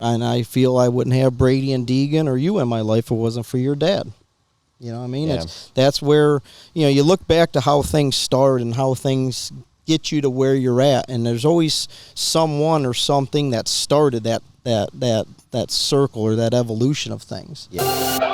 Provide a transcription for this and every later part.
And I feel I wouldn't have Brady and Deegan or you in my life if it wasn't for your dad. You know what I mean? Yeah. That's where, you look back to how things start and how things get you to where you're at, and there's always someone or something that started that circle or that evolution of things. Yeah.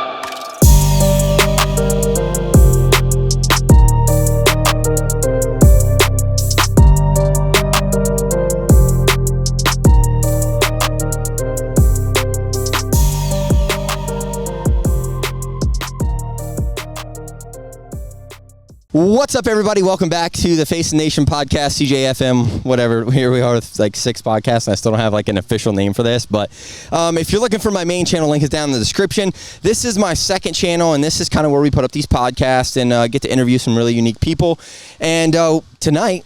What's up, everybody? Welcome back to the Face the Nation podcast, CJFM, whatever. Here we are with like 6 podcasts, and I still don't have like an official name for this. But if you're looking for my main channel, link is down in the description. This is my second channel, and this is kind of where we put up these podcasts and get to interview some really unique people. And today,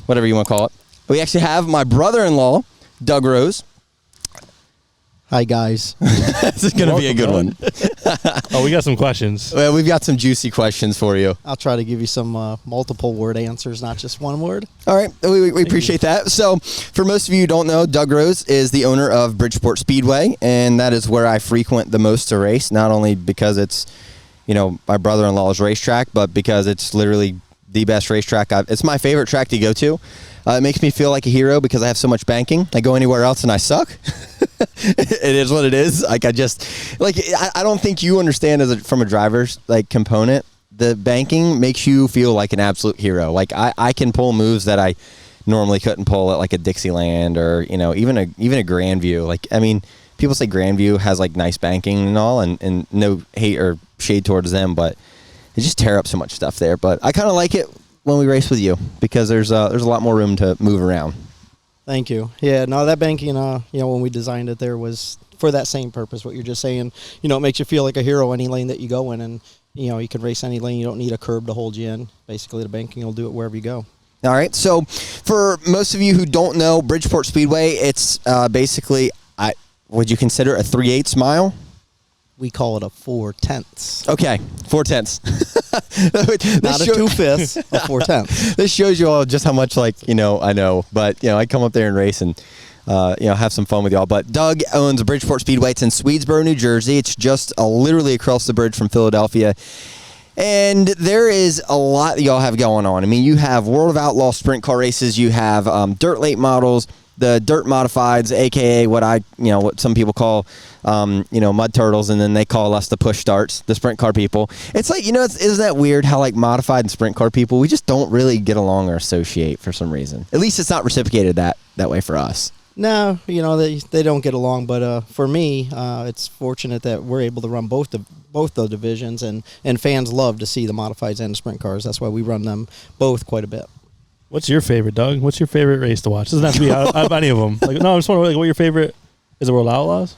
whatever you want to call it, we actually have my brother-in-law, Doug Rose. Hi, guys. This is going to be a good one. Oh, we got some questions. Well, we've got some juicy questions for you. I'll try to give you some multiple word answers, not just one word. All right. We appreciate that. So for most of you who don't know, Doug Rose is the owner of Bridgeport Speedway, and that is where I frequent the most to race, not only because it's, my brother-in-law's racetrack, but because it's literally the best racetrack. It's my favorite track to go to. It makes me feel like a hero because I have so much banking. I go anywhere else and I suck. It is what it is. Like I don't think you understand from a driver's component. The banking makes you feel like an absolute hero. Like I can pull moves that I normally couldn't pull at like a Dixieland or even a Grandview. Like, I mean, people say Grandview has like nice banking and all, and no hate or shade towards them, but they just tear up so much stuff there. But I kind of like it when we race with you because there's a lot more room to move around. Thank you. Yeah, no, that banking, when we designed it there was for that same purpose, what you're just saying. It makes you feel like a hero any lane that you go in, and, you can race any lane. You don't need a curb to hold you in. Basically, the banking will do it wherever you go. All right, so for most of you who don't know, Bridgeport Speedway, it's basically, would you consider a 3/8 mile? We call it a 4/10. Okay, 4/10. Not a 2/5, a 4/10. This shows you all just how much, I know. But, I come up there and race and, have some fun with y'all. But Doug owns Bridgeport Speedway. It's in Swedesboro, New Jersey. It's just literally across the bridge from Philadelphia. And there is a lot that y'all have going on. I mean, you have World of Outlaw sprint car races. You have dirt late models, the dirt modifieds, a.k.a. what some people call, mud turtles, and then they call us the push starts, the sprint car people. It's like, isn't that weird how modified and sprint car people, we just don't really get along or associate for some reason. At least it's not reciprocated that way for us. No, they don't get along, but for me, it's fortunate that we're able to run both the divisions, and fans love to see the modifieds and the sprint cars. That's why we run them both quite a bit. What's your favorite, Doug? What's your favorite race to watch? Doesn't have to be out of any of them. I'm just wondering, what your favorite is? It World Outlaws?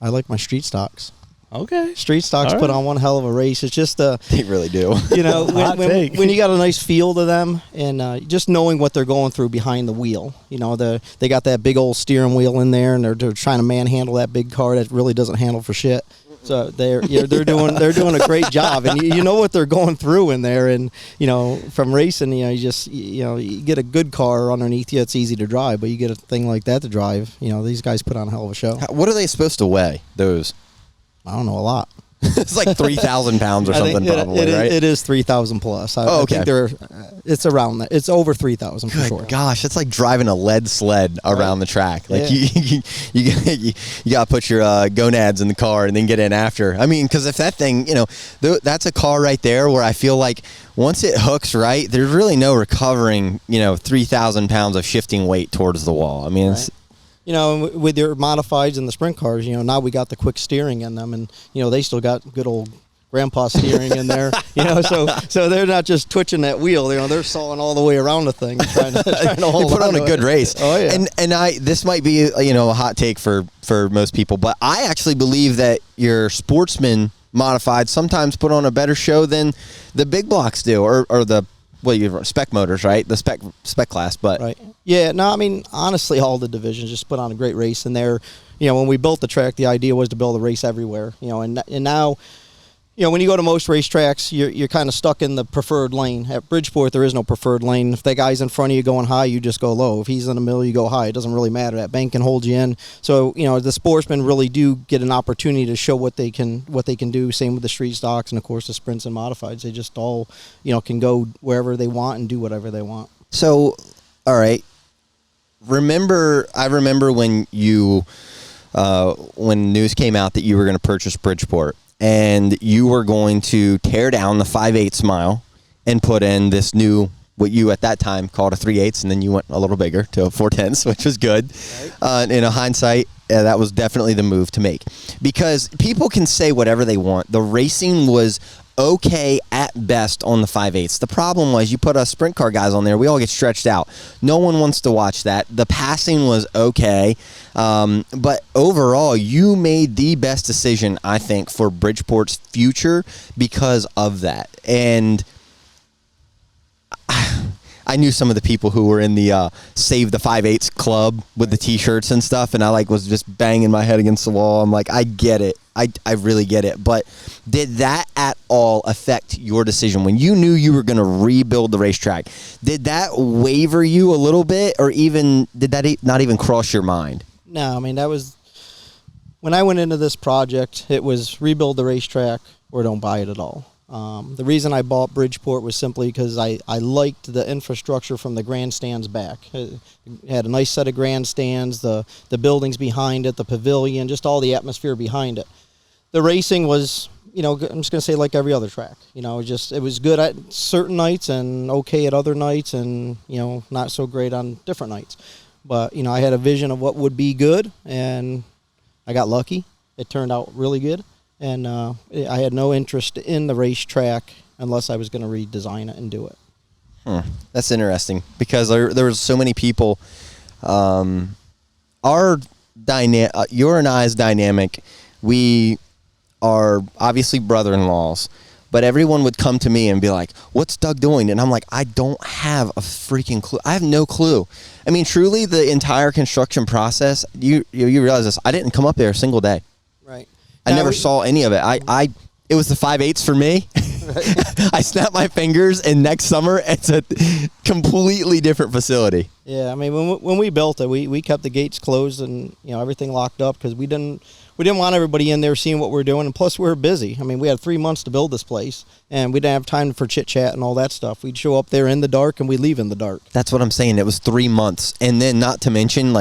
I like my street stocks. Okay. Street stocks put on one hell of a race. It's just they really do. When you got a nice feel to them, and just knowing what they're going through behind the wheel. They got that big old steering wheel in there, and they're trying to manhandle that big car that really doesn't handle for shit. So they're doing a great job, and you know what they're going through in there, and from racing, you get a good car underneath you, it's easy to drive, but you get a thing like that to drive. These guys put on a hell of a show. What are they supposed to weigh? Those? I don't know, a lot. It's like 3,000 pounds or something, probably, right? It is 3,000 plus. I think it's around that. It's over 3,000 for sure. Gosh, it's like driving a lead sled around the track. Like you got to put your gonads in the car and then get in after. I mean, because if that thing, that's a car right there where I feel like once it hooks right, there's really no recovering, 3,000 pounds of shifting weight towards the wall. I mean, it's. With your modifieds and the sprint cars, now we got the quick steering in them, and they still got good old grandpa steering in there. So they're not just twitching that wheel. They're sawing all the way around the thing, trying to hold. You put on a good race. Oh yeah. And this might be a hot take for most people, but I actually believe that your sportsman modified sometimes put on a better show than the big blocks do, or the. Well, you have spec motors, right? The spec class, but right. Yeah, no, I mean, honestly, all the divisions just put on a great race, and when we built the track, the idea was to build a race everywhere, and now, when you go to most racetracks, you're kind of stuck in the preferred lane. At Bridgeport, there is no preferred lane. If that guy's in front of you going high, you just go low. If he's in the middle, you go high. It doesn't really matter. That bank can hold you in. So, the sportsmen really do get an opportunity to show what they can do. Same with the street stocks and, of course, the sprints and modifieds. They just all, can go wherever they want and do whatever they want. So, all right. I remember when you, when news came out that you were going to purchase Bridgeport, and you were going to tear down the 5/8 mile and put in this new, what you at that time called a 3/8, and then you went a little bigger to a 4/10, which was good. Right. In hindsight, that was definitely the move to make, because people can say whatever they want. The racing was okay at best on the 5/8. The problem was you put us sprint car guys on there, we all get stretched out. No one wants to watch that. The passing was okay, but overall you made the best decision, I think, for Bridgeport's future because of that. And I knew some of the people who were in the Save the 5/8 club with the t-shirts and stuff, and I was just banging my head against the wall. I'm like, I get it. I really get it. But did that at all affect your decision when you knew you were going to rebuild the racetrack? Did that waver you a little bit, or even did that not even cross your mind? No, I mean, that was when I went into this project. It was rebuild the racetrack or don't buy it at all. The reason I bought Bridgeport was simply because I liked the infrastructure from the grandstands back. It had a nice set of grandstands, the buildings behind it, the pavilion, just all the atmosphere behind it. The racing was, I'm just going to say like every other track. It was good at certain nights and okay at other nights, and, not so great on different nights. But, I had a vision of what would be good, and I got lucky. It turned out really good. And I had no interest in the racetrack unless I was going to redesign it and do it. That's interesting, because there was so many people. Your and I's dynamic, we are obviously brother-in-laws, but everyone would come to me and be like, "What's Doug doing?" And I'm like, I don't have a freaking clue. I have no clue. I mean, truly, the entire construction process, you realize this, I didn't come up there a single day. Right. I never saw any of it. It was the 5/8 for me. I snapped my fingers, and next summer it's a completely different facility. Yeah, I mean, when we built it, we kept the gates closed and everything locked up because we didn't want everybody in there seeing what we're doing, and plus we were busy. I mean, we had 3 months to build this place, and we didn't have time for chit chat and all that stuff. We'd show up there in the dark and we'd leave in the dark. That's what I'm saying. It was 3 months, and then not to mention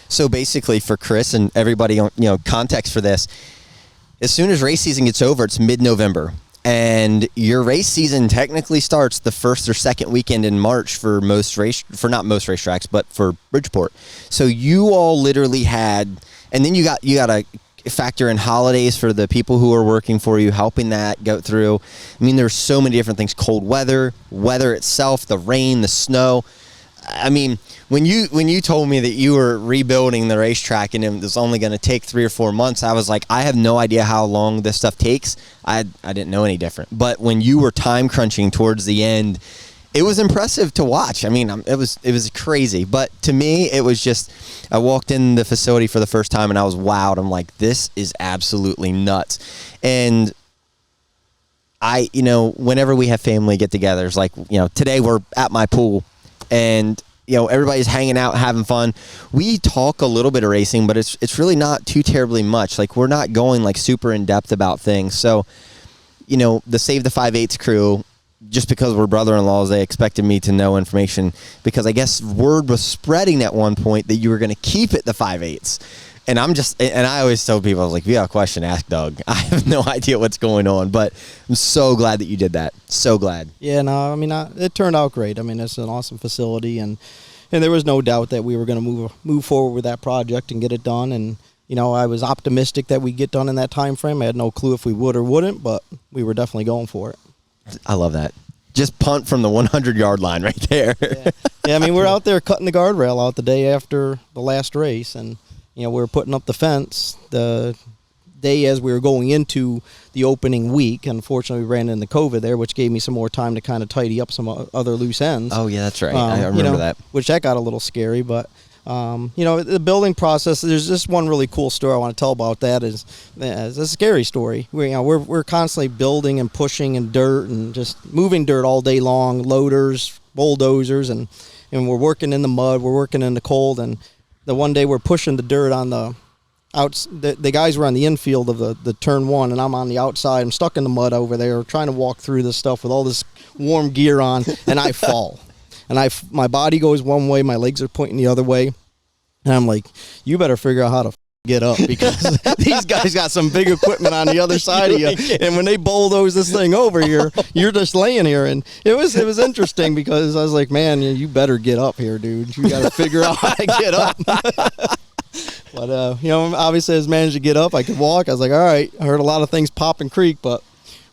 so basically for Chris and everybody, context for this. As soon as race season gets over, it's mid-November. And your race season technically starts the first or second weekend in March for not most racetracks, but for Bridgeport. So you all literally had, and then you got to factor in holidays for the people who are working for you, helping that go through. I mean, there's so many different things: cold weather itself, the rain, the snow. I mean, when you told me that you were rebuilding the racetrack and it was only going to take 3 or 4 months, I was like, I have no idea how long this stuff takes. I didn't know any different. But when you were time crunching towards the end, it was impressive to watch. I mean, it was crazy. But to me, it was just, I walked in the facility for the first time and I was wowed. I'm like, this is absolutely nuts. And whenever we have family get-togethers, like, today we're at my pool, and everybody's hanging out, having fun. We talk a little bit of racing, but it's really not too terribly much. Like, we're not going super in depth about things. So, the Save the 5/8 crew, just because we're brother-in-laws, they expected me to know information, because I guess word was spreading at one point that you were going to keep it the 5/8. And I always tell people, I was like, if you have a question, ask Doug. I have no idea what's going on, but I'm so glad that you did that. So glad. Yeah, no, I mean, it turned out great. I mean, it's an awesome facility, and there was no doubt that we were going to move forward with that project and get it done. And, I was optimistic that we'd get done in that time frame. I had no clue if we would or wouldn't, but we were definitely going for it. I love that. Just punt from the 100-yard line right there. Yeah, I mean, we're out there cutting the guardrail out the day after the last race, and we were putting up the fence the day as we were going into the opening week. Unfortunately, we ran into COVID there, which gave me some more time to kind of tidy up some other loose ends. Oh, yeah, that's right. I remember that. Which that got a little scary, but The building process. There's just one really cool story I want to tell about that. Is it's a scary story. We're constantly building and pushing and dirt and just moving dirt all day long, loaders, bulldozers, and we're working in the mud. We're working in the cold. And the one day we're pushing the dirt on the outs. The guys were on the infield of the turn one, and I'm on the outside. I'm stuck in the mud over there, trying to walk through this stuff with all this warm gear on, and I fall. And my body goes one way, my legs are pointing the other way. And I'm like, you better figure out how to get up, because these guys got some big equipment on the other side of you. And when they bulldoze this thing over here, you're just laying here. And it was interesting, because I was like, man, you better get up here, dude. You got to figure out how to get up. But, obviously I just managed to get up. I could walk. I was like, all right, I heard a lot of things pop and creak, but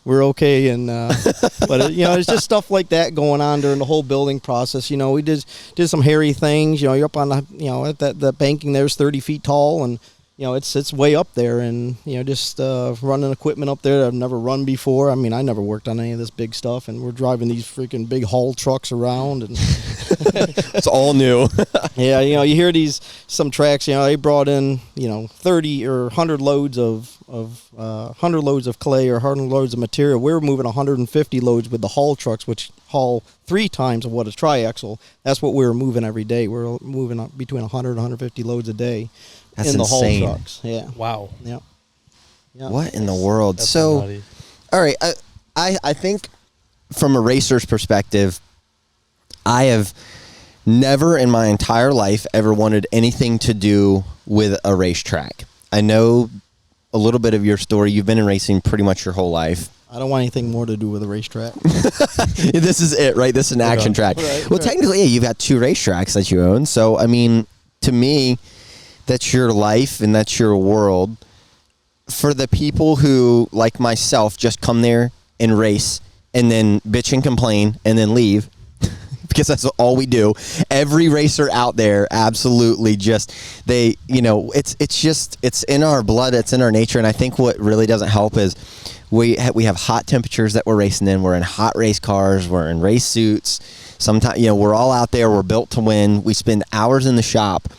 we're okay. And but it's just stuff like that going on during the whole building process. We did some hairy things. You're up on the banking there's 30 feet tall, and it's way up there, and just running equipment up there that I've never run before. I mean, I never worked on any of this big stuff, and we're driving these freaking big haul trucks around, and it's all new. Yeah, you hear some tracks. They brought in 30 or 100 loads of 100 loads of clay or 100 loads of material. We're moving 150 loads with the haul trucks, which haul 3 times of what a triaxle. That's what we were moving every day. We're moving between 100 and 150 loads a day. That's in the insane. haul trucks. Yeah. Wow. Yeah. What in the world? That's So, nutty. all right, I think from a racer's perspective, I have never in my entire life ever wanted anything to do with a racetrack. I know a little bit of your story. You've been in racing pretty much your whole life. I don't want anything more to do with a racetrack. This is it, right? This is an action track. Well, technically, yeah, you've got 2 racetracks that you own. So, I mean, to me, that's your life and that's your world. For the people who, like myself, just come there and race and then bitch and complain and then leave, because that's all we do. Every racer out there absolutely just, it's in our blood, it's in our nature. And I think what really doesn't help is we have hot temperatures that we're racing in. We're in hot race cars. We're in race suits. Sometimes, we're all out there. We're built to win. We spend hours in the shop.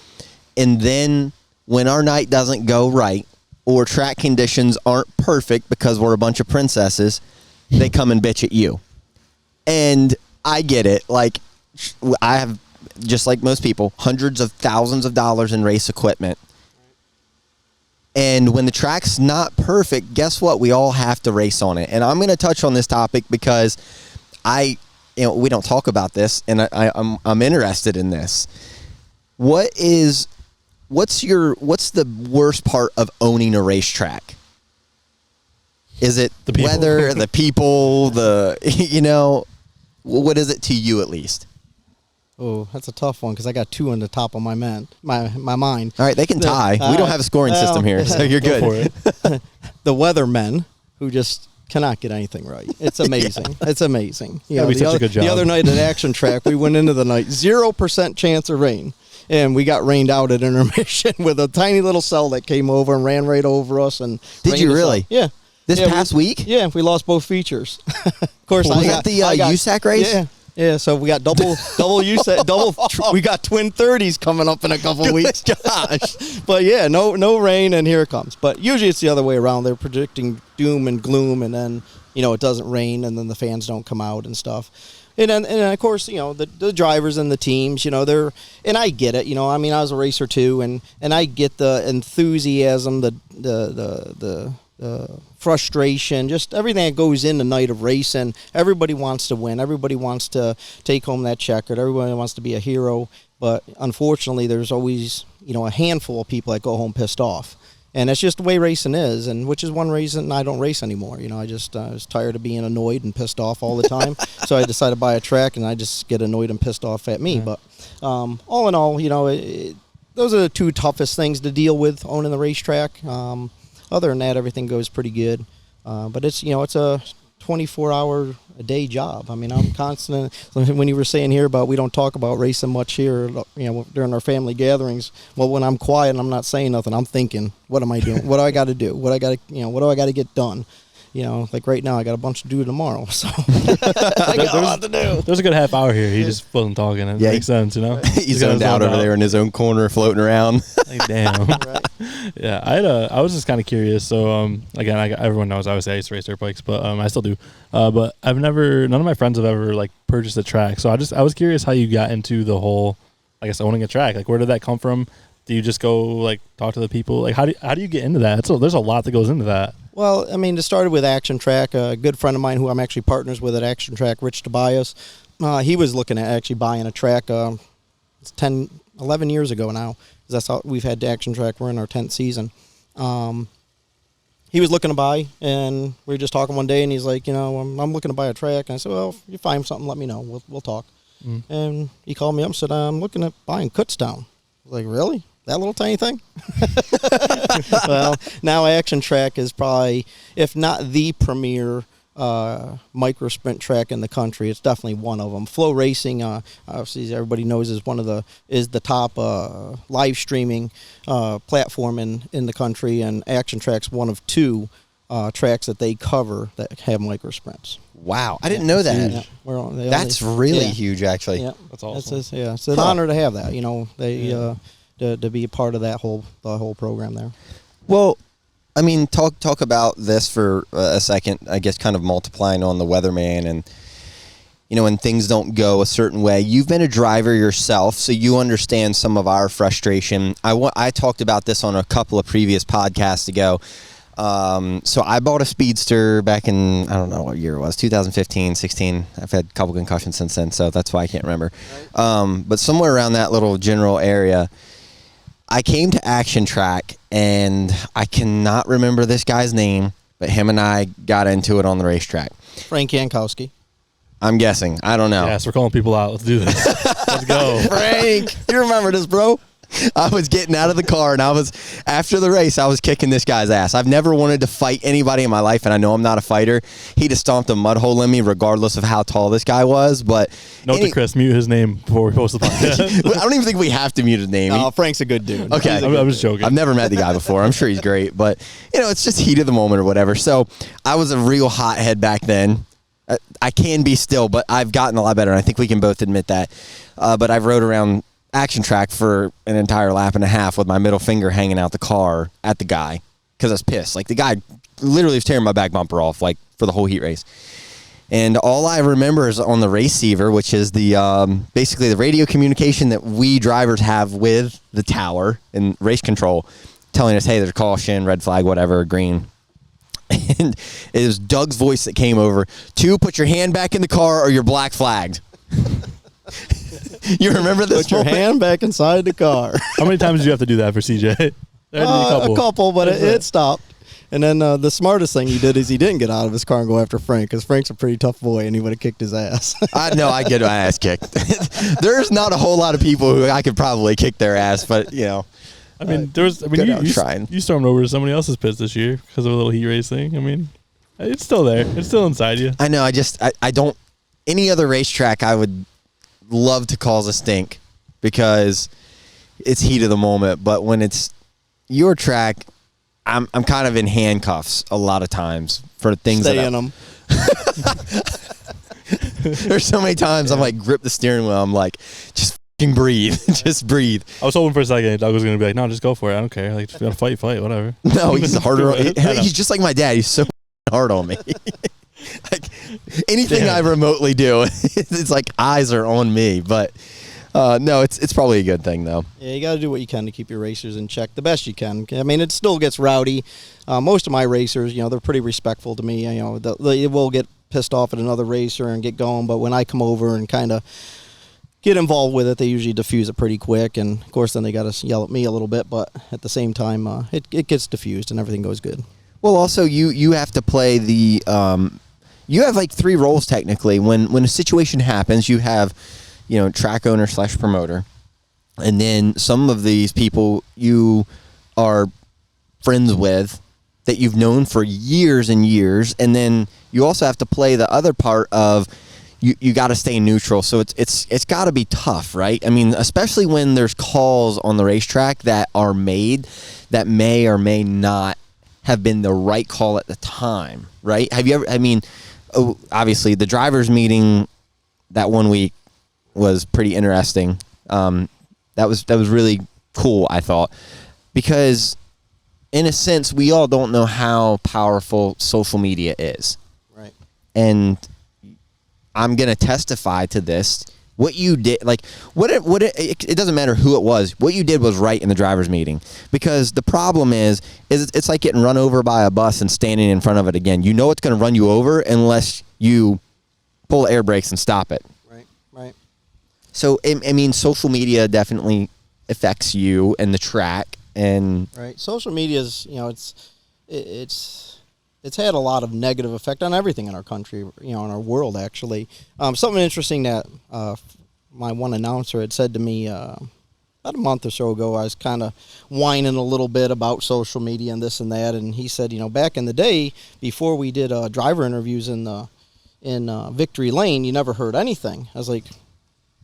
And then when our night doesn't go right, or track conditions aren't perfect because we're a bunch of princesses, they come and bitch at you. And I get it. Like, I have, just like most people, hundreds of thousands of dollars in race equipment. And when the track's not perfect, guess what? We all have to race on it. And I'm going to touch on this topic because we don't talk about this, and I'm interested in this. What's the worst part of owning a racetrack? Is it the weather, the people, what is it to you at least? Oh, that's a tough one, because I got 2 on the top of my mind. All right, they can tie. We don't have a scoring system here, so you're good. Go for it. The weathermen who just cannot get anything right. It's amazing. Yeah. It's amazing. That'd be such a good job. The other night at Action Track, we went into the night, 0% chance of rain. And we got rained out at intermission with a tiny little cell that came over and ran right over us. And did you really? Yeah. This past week? Yeah, we lost both features. Of course, was that the USAC race? Yeah. Yeah, so we got double USAC, we got twin 30s coming up in a couple weeks. Gosh. But yeah, no rain, and here it comes. But usually it's the other way around. They're predicting doom and gloom, and then, it doesn't rain, and then the fans don't come out and stuff. And of course, the drivers and the teams, and I get it. I was a racer too, and I get the enthusiasm, the frustration, just everything that goes in the night of racing. Everybody wants to win. Everybody wants to take home that checkered. Everybody wants to be a hero. But unfortunately, there's always, a handful of people that go home pissed off. And that's just the way racing is, and which is one reason I don't race anymore. I was tired of being annoyed and pissed off all the time. So I decided to buy a track, and I just get annoyed and pissed off at me. Mm-hmm. But all in all, those are the 2 toughest things to deal with owning the racetrack. Other than that, everything goes pretty good. But it's a 24-hour a day job. I'm constant. When you were saying here about we don't talk about racing much here, during our family gatherings. Well, when I'm quiet and I'm not saying nothing, I'm thinking, what am I doing? What do I got to do? What do I got to get done? like right now I got a bunch to do tomorrow, so I got a lot to do. There's a good half hour here. He just wasn't talking. It makes sense, He's zoned out over there in his own corner, floating around. Like, damn. Right. Yeah, I was just kind of curious. So again, everyone knows obviously I used to race dirt bikes, but I still do. But none of my friends have ever like purchased a track. So I was curious how you got into the whole, I guess, owning a track. Like, where did that come from? Do you just go like talk to the people? Like, how do you get into that? There's a lot that goes into that. Well, I mean, it started with Action Track. A good friend of mine who I'm actually partners with at Action Track, Rich Tobias, he was looking at actually buying a track. It's 11 years ago now. That's how we've had Action Track. We're in our 10th season. He was looking to buy, and we were just talking one day, and he's like, I'm looking to buy a track. And I said, well, if you find something, let me know. We'll talk. And he called me up and said, I'm looking at buying Kutztown. I was like, really? That little tiny thing? Well, now Action Track is probably, if not the premier micro sprint track in the country, it's definitely one of them. Flow Racing, obviously everybody knows, is the top live streaming platform in the country, and Action Track's one of two tracks that they cover that have micro sprints. Wow, I didn't know that. Yeah. That's really huge, actually. Yeah, That's awesome. It's an honor to have that. To be a part of the whole program there. Well, I mean, talk about this for a second. I guess kind of multiplying on the weatherman, and when things don't go a certain way. You've been a driver yourself, so you understand some of our frustration. I talked about this on a couple of previous podcasts ago. So I bought a Speedster back in, I don't know what year it was, 2015, 16. I've had a couple concussions since then, so that's why I can't remember. But somewhere around that little general area, I came to Action Track, and I cannot remember this guy's name, but him and I got into it on the racetrack. Frank Jankowski. I'm guessing. I don't know. Yes, we're calling people out. Let's do this. Let's go. Frank, you remember this, bro? I was getting out of the car, and after the race, I was kicking this guy's ass. I've never wanted to fight anybody in my life, and I know I'm not a fighter. He just stomped a mud hole in me, regardless of how tall this guy was. But note to Chris, mute his name before we post the podcast. I don't even think we have to mute his name. Oh, Frank's a good dude. Okay, I'm just joking. I've never met the guy before. I'm sure he's great, but it's just heat of the moment or whatever. So I was a real hothead back then. I can be still, but I've gotten a lot better, and I think we can both admit that. But I've rode around Action Track for an entire lap and a half with my middle finger hanging out the car at the guy because I was pissed. Like, the guy literally was tearing my back bumper off, like, for the whole heat race. And all I remember is on the receiver, which is the basically the radio communication that we drivers have with the tower and race control, telling us, hey, there's a caution, red flag, whatever, green. And it was Doug's voice that came over. Put your hand back in the car or you're black flagged. You remember this? Put your hand back inside the car. How many times did you have to do that for CJ? A couple, but it stopped. And then the smartest thing he did is he didn't get out of his car and go after Frank, because Frank's a pretty tough boy, and he would have kicked his ass. I get my ass kicked. There's not a whole lot of people who I could probably kick their ass, but I mean, you stormed over to somebody else's pits this year because of a little heat race thing. I mean, it's still there. It's still inside you. I know. I don't. Any other racetrack, I would love to cause a stink because it's heat of the moment. But when it's your track, I'm kind of in handcuffs a lot of times for things. Stay in them. There's so many times I'm like, grip the steering wheel. I'm like, just fucking breathe. Just breathe. I was hoping for a second Doug was going to be like, no, just go for it. I don't care. Like, if you want to fight, whatever. No, he's harder. He's just like my dad. He's so hard on me. Like, anything I remotely do, it's like eyes are on me. But no, it's probably a good thing, though. Yeah, you got to do what you can to keep your racers in check the best you can. I mean, it still gets rowdy. Most of my racers, they're pretty respectful to me. They will get pissed off at another racer and get going, but when I come over and kind of get involved with it, they usually diffuse it pretty quick. And of course, then they got to yell at me a little bit, but at the same time, it gets diffused and everything goes good. Well, also you have to play the. You have like three roles technically. When a situation happens, you have, track owner / promoter, and then some of these people you are friends with that you've known for years and years, and then you also have to play the other part of you got to stay neutral. So it's got to be tough, right? I mean, especially when there's calls on the racetrack that are made that may or may not have been the right call at the time, right? Have you ever, I mean, obviously the drivers meeting that one week was pretty interesting. That was really cool, I thought, because in a sense, we all don't know how powerful social media is. Right. And I'm going to testify to this. What you did, like, it doesn't matter who it was. What you did was right in the driver's meeting, because the problem is it's like getting run over by a bus and standing in front of it again. You know it's going to run you over unless you pull the air brakes and stop it. Right. So, I mean, social media definitely affects you and the track. And right, social media is, it's had a lot of negative effect on everything in our country, in our world, actually. Something interesting that my one announcer had said to me about a month or so ago. I was kind of whining a little bit about social media and this and that, and he said, back in the day, before we did driver interviews in Victory Lane, you never heard anything. I was like,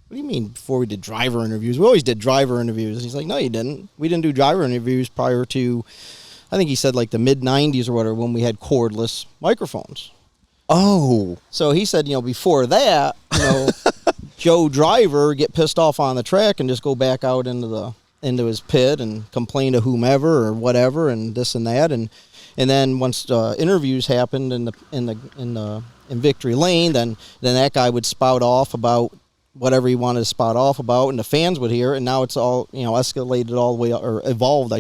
what do you mean before we did driver interviews? We always did driver interviews. He's like, no, you didn't. We didn't do driver interviews prior to, I think he said like the mid-'90s or whatever, when we had cordless microphones. Oh. So he said, before that, Joe Driver get pissed off on the track and just go back out into his pit and complain to whomever or whatever and this and that. And then once interviews happened in Victory Lane, then that guy would spout off about whatever he wanted to spout off about, and the fans would hear it, and now it's all, escalated all the way, or evolved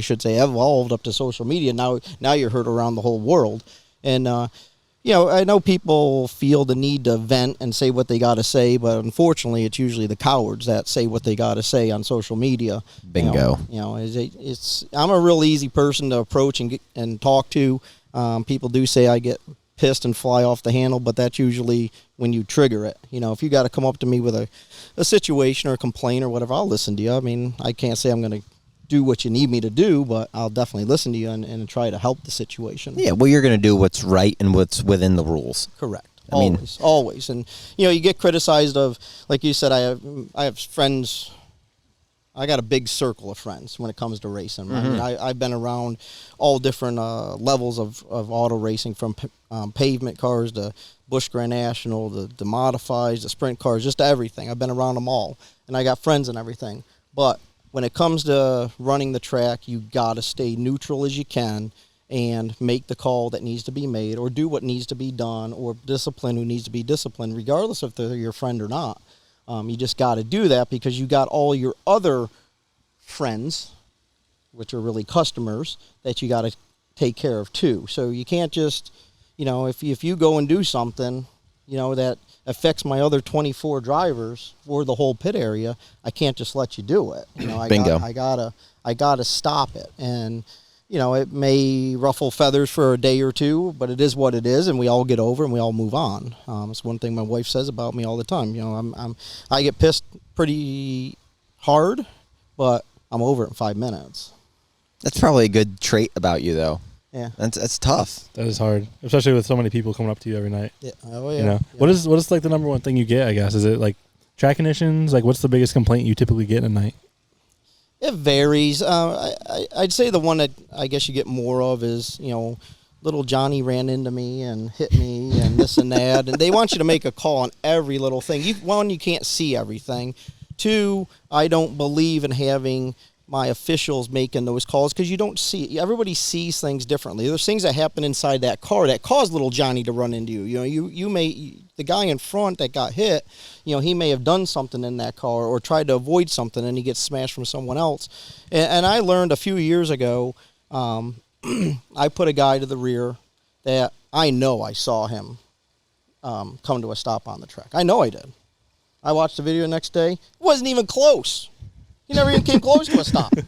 up to social media. Now you're heard around the whole world. And, I know people feel the need to vent and say what they got to say, but unfortunately it's usually the cowards that say what they got to say on social media. Bingo. I'm a real easy person to approach and talk to. People do say I get pissed and fly off the handle, but that's usually when you trigger it. If you got to come up to me with a situation or a complaint or whatever, I'll listen to you. I mean, I can't say I'm going to do what you need me to do, but I'll definitely listen to you and try to help the situation. Yeah, well, you're going to do what's right and what's within the rules. Correct. Always. And, you get criticized of, like you said, I have friends. I got a big circle of friends when it comes to racing. Mm-hmm. I mean, I've been around all different levels of auto racing, from pavement cars to Busch Grand National, the modifieds, the sprint cars, just everything. I've been around them all, and I got friends and everything. But when it comes to running the track, you got to stay neutral as you can and make the call that needs to be made, or do what needs to be done, or discipline who needs to be disciplined, regardless if they're your friend or not. You just got to do that, because you got all your other friends, which are really customers, that you got to take care of too. So you can't just, if you go and do something, that affects my other 24 drivers or the whole pit area, I can't just let you do it. Bingo. I gotta stop it. And it may ruffle feathers for a day or two, but it is what it is, and we all get over and we all move on. It's one thing my wife says about me all the time. I get pissed pretty hard, but I'm over it in 5 minutes. That's probably a good trait about you, though. Yeah, that's tough. That is hard, especially with so many people coming up to you every night. Yeah. Oh yeah. Yeah. What is like the number one thing you get? I guess, is it like track conditions? Like, what's the biggest complaint you typically get in a night? It varies. I'd say the one that I guess you get more of is, little Johnny ran into me and hit me and this and that. And they want you to make a call on every little thing. One, you can't see everything. Two, I don't believe in having my officials making those calls, because you don't see. Everybody sees things differently. There's things that happen inside that car that cause little Johnny to run into you. You may, the guy in front that got hit, he may have done something in that car or tried to avoid something, and he gets smashed from someone else. And I learned a few years ago, I put a guy to the rear that I know I saw him come to a stop on the track. I know I did. I watched the video the next day. It wasn't even close. He never even came close to a stop. It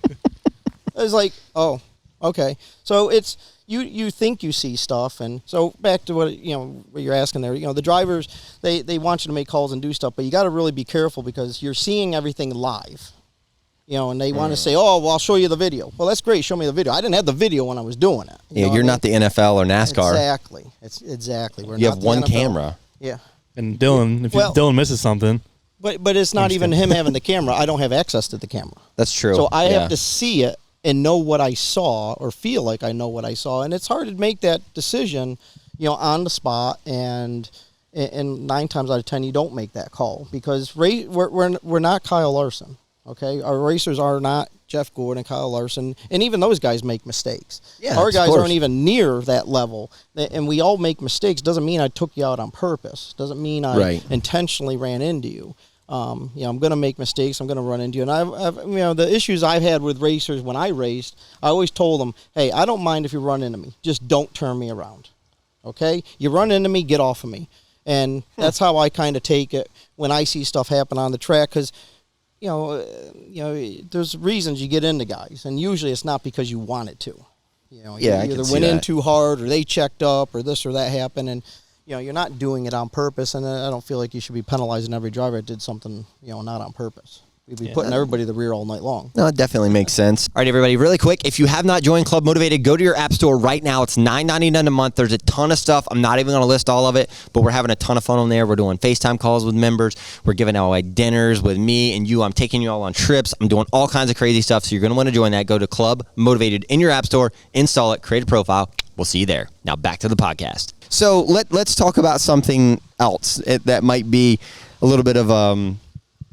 was like, oh, okay. So it's you think you see stuff, and so back to what you're asking there. The drivers, they want you to make calls and do stuff, but you got to really be careful, because you're seeing everything live. And they want to say, oh, well, I'll show you the video. Well, that's great. Show me the video. I didn't have the video when I was doing it. You're not the NFL or NASCAR. Exactly. It's exactly. You have one camera. Yeah. And Dylan, if Dylan misses something. But it's not even him having the camera. I don't have access to the camera. That's true. So I have to see it and know what I saw or feel like I know what I saw. And it's hard to make that decision, on the spot. And 9 times out of 10, you don't make that call because we're not Kyle Larson. Okay, our racers are not Jeff Gordon, Kyle Larson, and even those guys make mistakes. Yeah, our guys aren't even near that level, and we all make mistakes. Doesn't mean I took you out on purpose. Doesn't mean I intentionally ran into you. I'm going to make mistakes. I'm going to run into you. And I've the issues I've had with racers when I raced, I always told them, hey, I don't mind if you run into me. Just don't turn me around. Okay? You run into me, get off of me. And that's how I kind of take it when I see stuff happen on the track because, there's reasons you get into guys. And usually it's not because you wanted to. You either went in too hard or they checked up or this or that happened. And, you're not doing it on purpose, and I don't feel like you should be penalizing every driver that did something, not on purpose. We'd be putting everybody to the rear all night long. No, it definitely makes sense. All right, everybody, really quick, if you have not joined Club Motivated, go to your app store right now. It's $9.99 a month. There's a ton of stuff. I'm not even going to list all of it, but we're having a ton of fun on there. We're doing FaceTime calls with members. We're giving out dinners with me and you. I'm taking you all on trips. I'm doing all kinds of crazy stuff, so you're going to want to join that. Go to Club Motivated in your app store, install it, create a profile. We'll see you there. Now back to the podcast. So let's talk about something else that might be a little bit of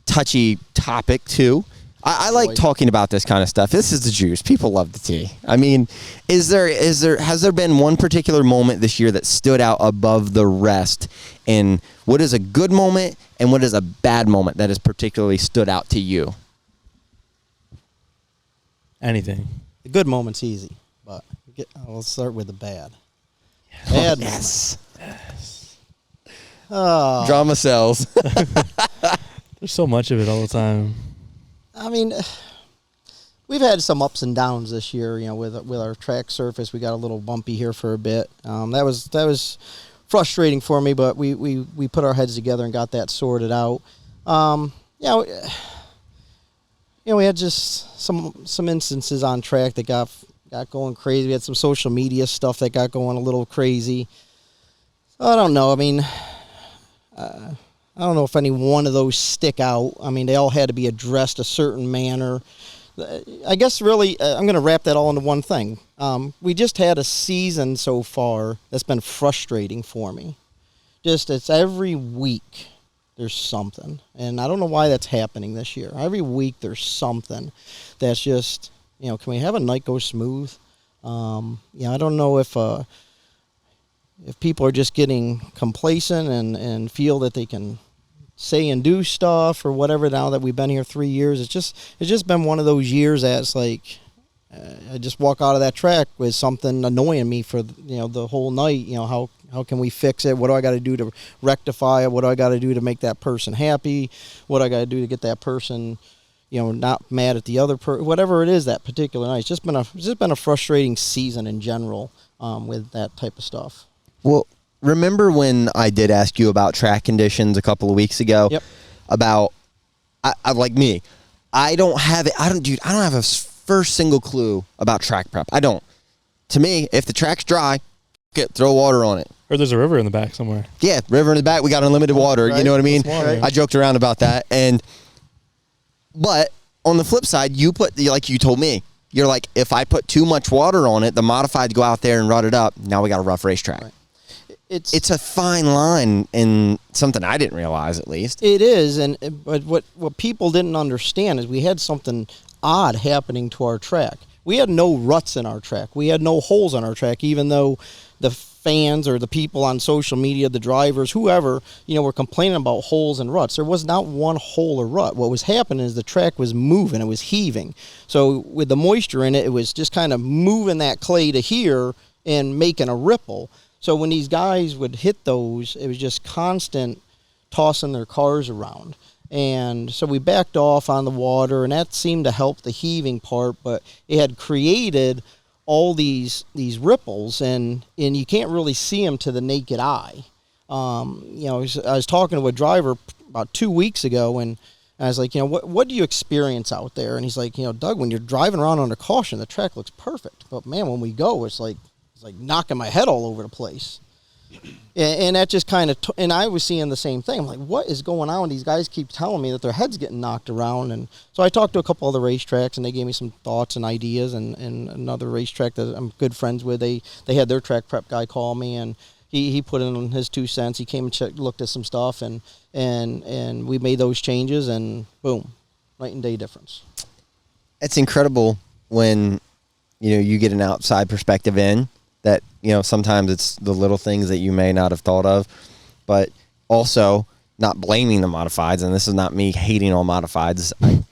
touchy topic too. I like talking about this kind of stuff. This is the juice. People love the tea. I mean, has there been one particular moment this year that stood out above the rest? And what is a good moment and what is a bad moment that has particularly stood out to you? Anything. The good moment's easy, but we'll start with the bad. Bad yes. Oh. Drama sells. There's so much of it all the time. I mean, we've had some ups and downs this year. With our track surface, we got a little bumpy here for a bit. That was frustrating for me, but we put our heads together and got that sorted out. We had just some instances on track that got going crazy. We had some social media stuff that got going a little crazy. I don't know. I mean, I don't know if any one of those stick out. I mean, they all had to be addressed a certain manner. I guess really, I'm going to wrap that all into one thing. We just had a season so far that's been frustrating for me. It's every week there's something. And I don't know why that's happening this year. Every week there's something that's just... can we have a night go smooth? I don't know if people are just getting complacent and feel that they can say and do stuff or whatever now that we've been here 3 years. It's just been one of those years that's like I just walk out of that track with something annoying me for the whole night. How can we fix it? What do I got to do to rectify it? What do I got to do to make that person happy? What do I got to do to get that person not mad at the other person, whatever it is that particular night. It's just been a frustrating season in general with that type of stuff. Well, remember when I did ask you about track conditions a couple of weeks ago? Yep. About, I like me, I don't have a first single clue about track prep. I don't. To me, if the track's dry, throw water on it. Or there's a river in the back somewhere. Yeah, river in the back. We got unlimited water. Right. You know what I mean? I joked around about that. But on the flip side, you told me, you're like, if I put too much water on it, the modifieds go out there and rut it up. Now we got a rough racetrack. Right. It's a fine line and something I didn't realize, at least. It is, but what people didn't understand is we had something odd happening to our track. We had no ruts in our track. We had no holes in our track, even though the fans or the people on social media, the drivers, whoever, were complaining about holes and ruts. There was not one hole or rut. What was happening is the track was moving. It was heaving. So with the moisture in it, it was just kind of moving that clay to here and making a ripple. So when these guys would hit those, it was just constant tossing their cars around. And so we backed off on the water, and that seemed to help the heaving part, but it had created all these ripples, and you can't really see them to the naked eye. I was talking to a driver about 2 weeks ago, and I was like, what do you experience out there? And he's like, Doug, when you're driving around under caution, the track looks perfect. But man, when we go, it's like knocking my head all over the place. And that just kind of, and I was seeing the same thing. I'm like, what is going on? These guys keep telling me that their head's getting knocked around. And so I talked to a couple other racetracks, and they gave me some thoughts and ideas. And another racetrack that I'm good friends with, they had their track prep guy call me, and he put in his 2 cents. He came and looked at some stuff, and we made those changes, and boom, night and day difference. It's incredible when, you get an outside perspective in that, sometimes it's the little things that you may not have thought of, but also not blaming the modifieds. And this is not me hating on modifieds. I'm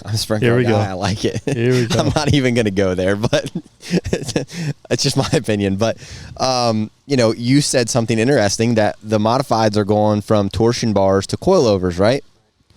a sprinkler guy. I like it. Here we go. I'm not even going to go there, but it's just my opinion. But, you said something interesting, that the modifieds are going from torsion bars to coilovers, right?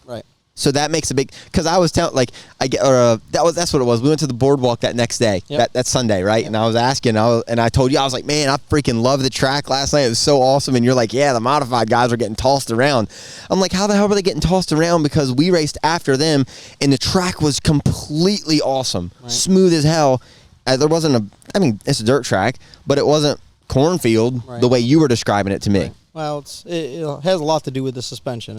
Right. So that makes a big, because I was telling, that's what it was. We went to the boardwalk that next day, that Sunday, right? Yep. And I was asking, and I told you, I was like, man, I freaking loved the track last night. It was so awesome. And you're like, yeah, the modified guys are getting tossed around. I'm like, how the hell are they getting tossed around? Because we raced after them, and the track was completely awesome, smooth as hell. There wasn't it's a dirt track, but it wasn't cornfield the way you were describing it to me. Right. Well, it has a lot to do with the suspension.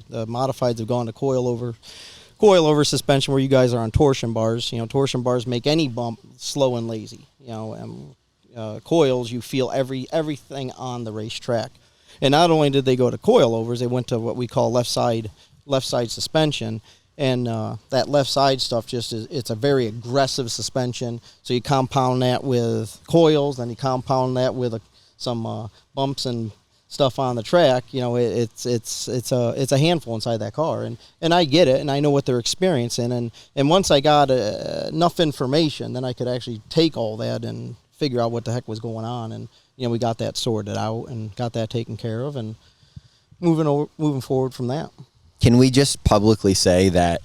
The modifieds have gone to coilover suspension, where you guys are on torsion bars. Torsion bars make any bump slow and lazy. Coils, you feel everything on the racetrack. And not only did they go to coilovers, they went to what we call left side suspension. And that left side stuff it's a very aggressive suspension. So you compound that with coils, then you compound that with some bumps and stuff on the track. It's a handful inside that car, and I get it, and I know what they're experiencing, and once I got enough information, then I could actually take all that and figure out what the heck was going on, and we got that sorted out and got that taken care of, and moving forward from that. Can we just publicly say that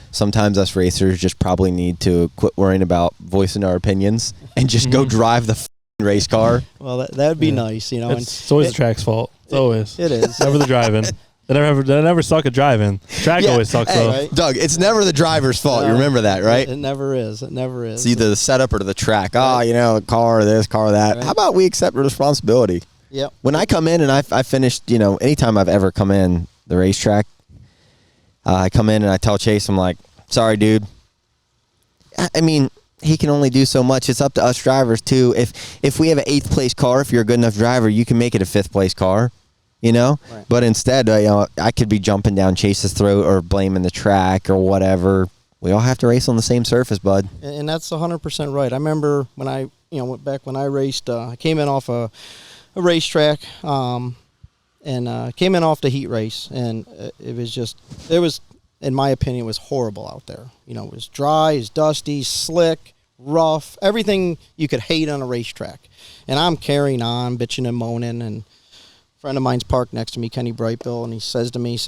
sometimes us racers just probably need to quit worrying about voicing our opinions and just go drive the race car? Well, that'd be nice, It's always the track's fault. It's always. It is. Never the driving. They never suck at driving. Track always sucks, though. Right? Doug, it's never the driver's fault. You remember that, right? It never is. It never is. It's either the setup or the track. Right. Car this, car that. Right. How about we accept responsibility? Yep. When I come in and I finished, anytime I've ever come in the racetrack, I come in and I tell Chase, I'm like, sorry, dude. He can only do so much. It's up to us drivers too. If we have an 8th place car, if you're a good enough driver, you can make it a 5th place car, Right. But instead, I could be jumping down Chase's throat or blaming the track or whatever. We all have to race on the same surface, bud. And that's 100% right. I remember when I, went back when I raced. I came in off a racetrack, and came in off the heat race, and it was, in my opinion, it was horrible out there. It was dry, it was dusty, slick, rough, everything you could hate on a racetrack. And I'm carrying on, bitching and moaning, and a friend of mine's parked next to me, Kenny Brightbill, and he says to me,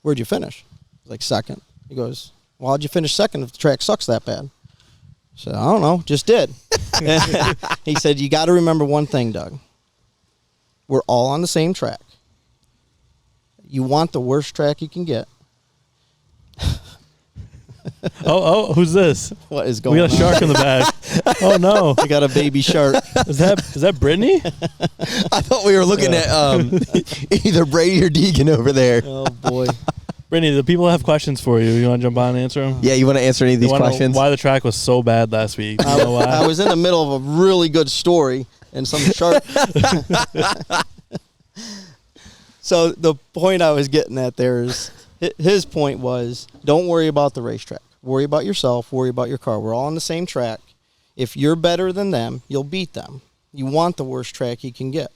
where'd you finish? I was like, second. He goes, well, how'd you finish second if the track sucks that bad? I said, I don't know, just did. He said, you got to remember one thing, Doug. We're all on the same track. You want the worst track you can get. Oh, who's this? What is going on? We got a shark in the bag. Oh no, we got a baby shark. Is that Brittany? I thought we were looking at either Brady or Deegan over there. Oh boy, Brittany, the people have questions for you. You want to jump on and answer them? Yeah, you want to answer any of these questions? Why the track was so bad last week? You know why? I was in the middle of a really good story, and some shark. So the point I was getting at there is, his point was, don't worry about the racetrack. Worry about yourself. Worry about your car. We're all on the same track. If you're better than them, you'll beat them. You want the worst track you can get.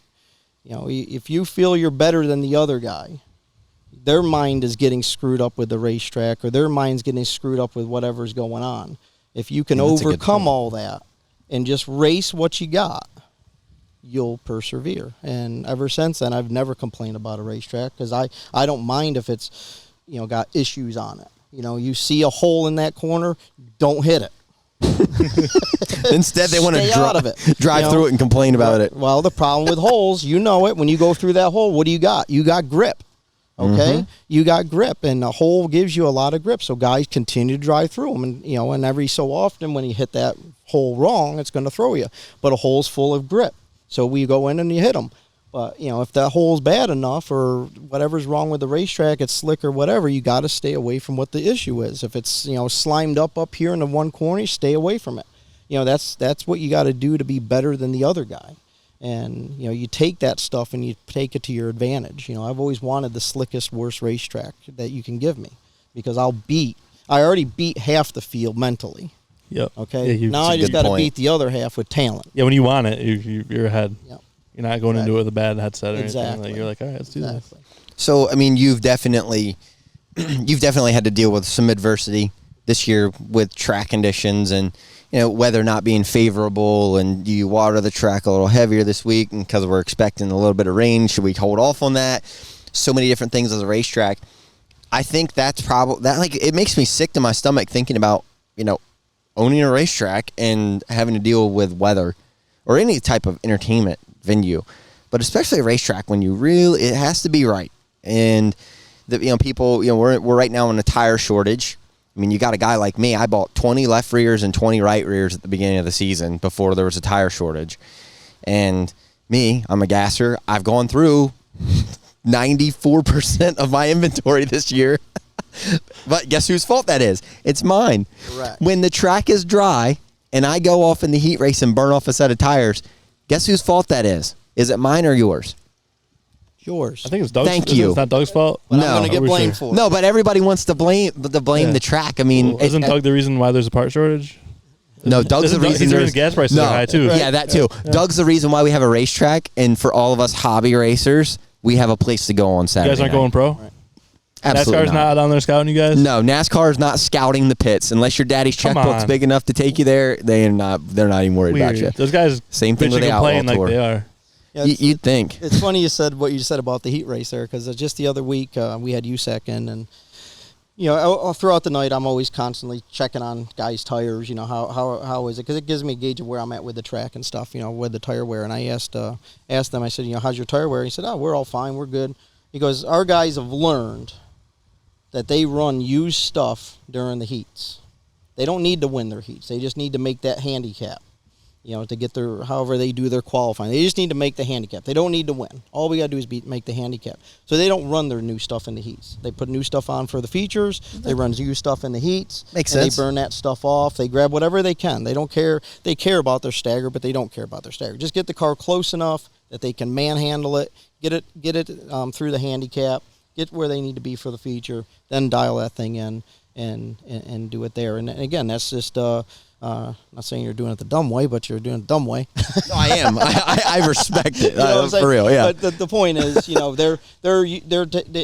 If you feel you're better than the other guy, their mind is getting screwed up with the racetrack, or their mind's getting screwed up with whatever's going on. If you can overcome all that and just race what you got, you'll persevere. And ever since then, I've never complained about a racetrack, because I don't mind if it's got issues on it. You see a hole in that corner, don't hit it. Instead, they want to drive through it and complain about it. Well, the problem with holes, when you go through that hole, what do you got? You got grip. Okay, mm-hmm. You got grip, and a hole gives you a lot of grip. So guys continue to drive through them, and and every so often when you hit that hole wrong, it's going to throw you. But a hole's full of grip. So we go in and you hit them. But, if that hole's bad enough or whatever's wrong with the racetrack, it's slick or whatever, you got to stay away from what the issue is. If it's, slimed up here in the one corner, stay away from it. That's what you got to do to be better than the other guy. And, you take that stuff and you take it to your advantage. I've always wanted the slickest, worst racetrack that you can give me because I already beat half the field mentally. Yep. Okay. Yeah, now I just got to beat the other half with talent. Yeah, when you want it, you're ahead. Yep. You're not going into it with a bad headset or Exactly. anything. Like, you're like, all right, let's do this. So, I mean, you've definitely had to deal with some adversity this year with track conditions and, weather not being favorable, and you water the track a little heavier this week, and because we're expecting a little bit of rain, should we hold off on that? So many different things as a racetrack. I think that's probably it makes me sick to my stomach thinking about, owning a racetrack and having to deal with weather or any type of entertainment venue, but especially a racetrack when it has to be right. And people, we're right now in a tire shortage. I mean, you got a guy like me. I bought 20 left rears and 20 right rears at the beginning of the season before there was a tire shortage. And me, I'm a gasser. I've gone through 94% of my inventory this year. But guess whose fault that is? It's mine. Correct. When the track is dry and I go off in the heat race and burn off a set of tires, guess whose fault that is? Is it mine or yours? Yours. I think it's Doug's. Thank you. It's not Doug's fault. But No. I'm going to get Are we blamed sure? for it. No, but everybody wants to blame Yeah. the track. I mean, Well, isn't Doug the reason why there's a part shortage? No, Doug's the Isn't Doug- reason he's the there's reason gas prices are high, too. Yeah, that too. Doug's the reason why we have a racetrack, and for all of us hobby racers, we have a place to go on You Saturday. guys aren't night. going pro? Absolutely NASCAR's not down there scouting you guys? No, NASCAR is not scouting the pits unless your daddy's Come checkbook's on. big enough to take you there. They're not even worried about you. Weird. Those guys Same thing bitch with and the Outlaw complain like Tour. they are. Yeah, You'd think. It's funny you said what you said about the heat race there, because just the other week we had USAC in, and throughout the night I'm always constantly checking on guys' tires. How is it? Because it gives me a gauge of where I'm at with the track and stuff. With the tire wear. And I asked them. I said, how's your tire wear? He said, we're all fine. We're good. He goes, our guys have learned that they run used stuff during the heats. They don't need to win their heats. They just need to make that handicap. To get however they do their qualifying. They just need to make the handicap. They don't need to win. All we got to do is make the handicap. So they don't run their new stuff in the heats. They put new stuff on for the features. They run new stuff in the heats. Makes and sense. They burn that stuff off. They grab whatever they can. They don't care. They care about their stagger, but they don't care about their stagger. Just get the car close enough that they can manhandle it, get it through the handicap, get where they need to be for the feature, then dial that thing in and do it there. And again, that's just not saying you're doing it the dumb way, but you're doing it the dumb way. No, I am. I respect it. You know what I'm saying? For real, yeah. But the point is,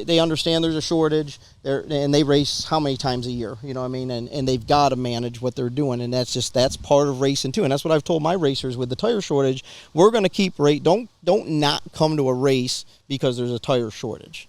they understand there's a shortage, and they race how many times a year? You know what I mean? And they've got to manage what they're doing, and that's part of racing too. And that's what I've told my racers with the tire shortage. We're going to keep don't not come to a race because there's a tire shortage.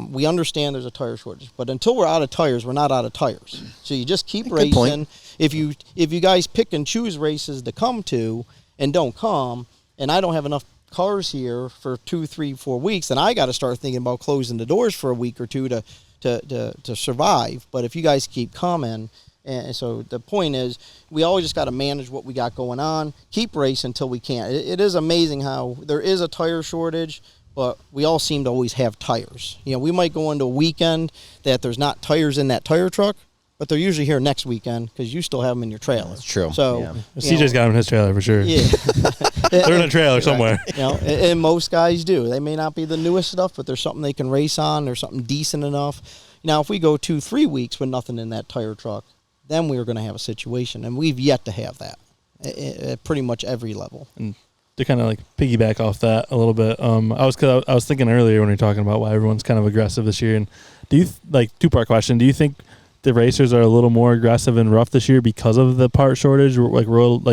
We understand there's a tire shortage, but until we're out of tires, we're not out of tires. So you just keep racing. point. If you guys pick and choose races to come to and don't come, and I don't have enough cars here for 2, 3, 4 weeks, then I got to start thinking about closing the doors for a week or two to survive. But if you guys keep coming, and so the point is, we always just got to manage what we got going on, keep racing until we can't. It is amazing how there is a tire shortage, but we all seem to always have tires. We might go into a weekend that there's not tires in that tire truck, but they're usually here next weekend because you still have them in your trailer. That's true. So Yeah. CJ's got him in his trailer for sure. Yeah. They're in a trailer somewhere. And most guys do. They may not be the newest stuff, but there's something they can race on. There's something decent enough. Now, if we go 2, 3 weeks with nothing in that tire truck, then we're going to have a situation, and we've yet to have that at pretty much every level. And to kind of like piggyback off that a little bit, I was thinking earlier when we were talking about why everyone's kind of aggressive this year. And do you two-part question? Do you think the racers are a little more aggressive and rough this year because of the part shortage, like